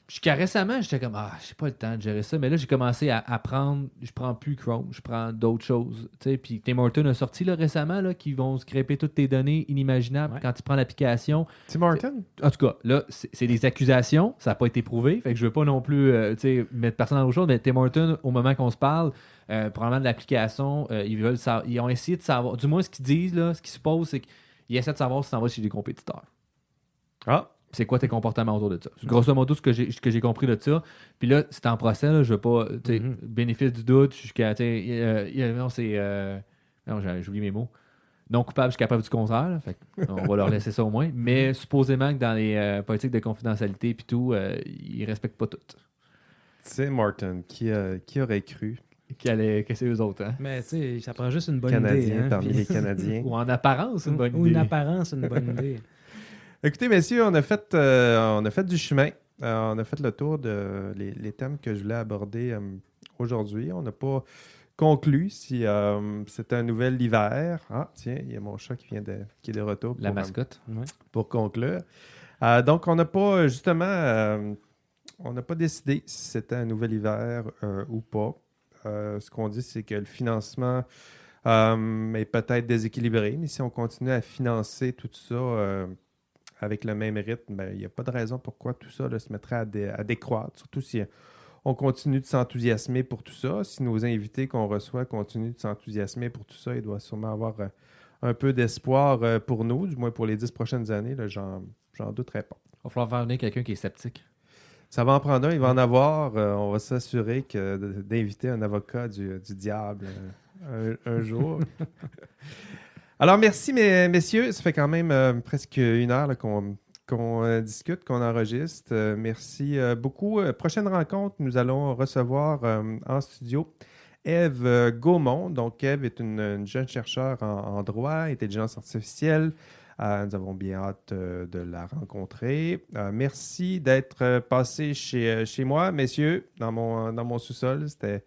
Jusqu'à récemment, j'étais comme j'ai pas le temps de gérer ça. Mais là, j'ai commencé à prendre. Je prends plus Chrome, je prends d'autres choses. Puis Tim Hortons a sorti là, récemment là, qui vont scraper toutes tes données inimaginables quand tu prends l'application. Tim Hortons? En tout cas, là, c'est des accusations. Ça n'a pas été prouvé. Fait que je veux pas non plus mettre personne dans l'autre chose. Mais Tim Hortons, au moment qu'on se parle, probablement de l'application, ils ont essayé de savoir. Du moins, ce qu'ils disent, là, ce qu'ils supposent, c'est qu'ils essaient de savoir si ça va chez des compétiteurs. C'est quoi tes comportements autour de ça. C'est grosso modo ce que j'ai compris de ça. Puis là, c'est en procès, là, je veux pas, bénéfice du doute jusqu'à, non, j'ai oublié mes mots. Non coupable jusqu'à preuve du contraire. Là, fait on va leur laisser ça au moins. Mais supposément que dans les politiques de confidentialité puis tout, ils respectent pas tout. Tim Horton, qui aurait cru? Que c'est eux autres, hein? Mais tu sais, ça prend juste une bonne Canadien idée. Hein, parmi puis- les Canadiens. Ou en apparence, une bonne Ou idée. une apparence, une bonne idée. Écoutez, messieurs, on a fait du chemin. On a fait le tour de les thèmes que je voulais aborder aujourd'hui. On n'a pas conclu si c'était un nouvel hiver. Ah, tiens, il y a mon chat qui est de retour La mascotte. Ouais. pour conclure. Donc, on n'a pas, justement, on n'a pas décidé si c'était un nouvel hiver ou pas. Ce qu'on dit, c'est que le financement est peut-être déséquilibré, mais si on continue à financer tout ça avec le même rythme, ben, il n'y a pas de raison pourquoi tout ça là, se mettrait à décroître, surtout si on continue de s'enthousiasmer pour tout ça. Si nos invités qu'on reçoit continuent de s'enthousiasmer pour tout ça, il doit sûrement avoir un peu d'espoir pour nous, du moins pour les 10 prochaines années. Là, j'en douterais pas. Il va falloir faire venir quelqu'un qui est sceptique. Ça va en prendre un, il va en avoir. On va s'assurer d'inviter un avocat du diable un jour. Alors, merci, messieurs. Ça fait quand même presque une heure là, qu'on discute, qu'on enregistre. Merci beaucoup. Prochaine rencontre, nous allons recevoir en studio Ève Gaumont. Donc, Ève est une jeune chercheure en droit, intelligence artificielle. Nous avons bien hâte de la rencontrer. Merci d'être passé chez moi, messieurs, dans mon sous-sol. C'était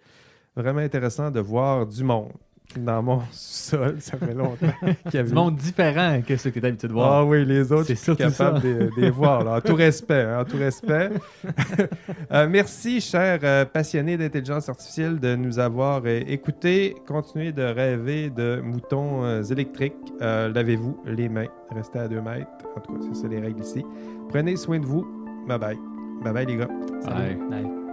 vraiment intéressant de voir du monde dans mon sous-sol. Ça fait longtemps qu'il y avait... Du monde différent que ce que tu es habitué de voir. Ah oui, les autres, C'est je suis surtout capable ça. de les voir. Là, en tout respect. En tout respect. Merci, chers passionnés d'intelligence artificielle, de nous avoir écoutés. Continuez de rêver de moutons électriques. Lavez-vous les mains. Restez à 2 mètres. En tout cas, c'est ça les règles ici. Prenez soin de vous. Bye bye. Bye bye, les gars. Bye. Bye.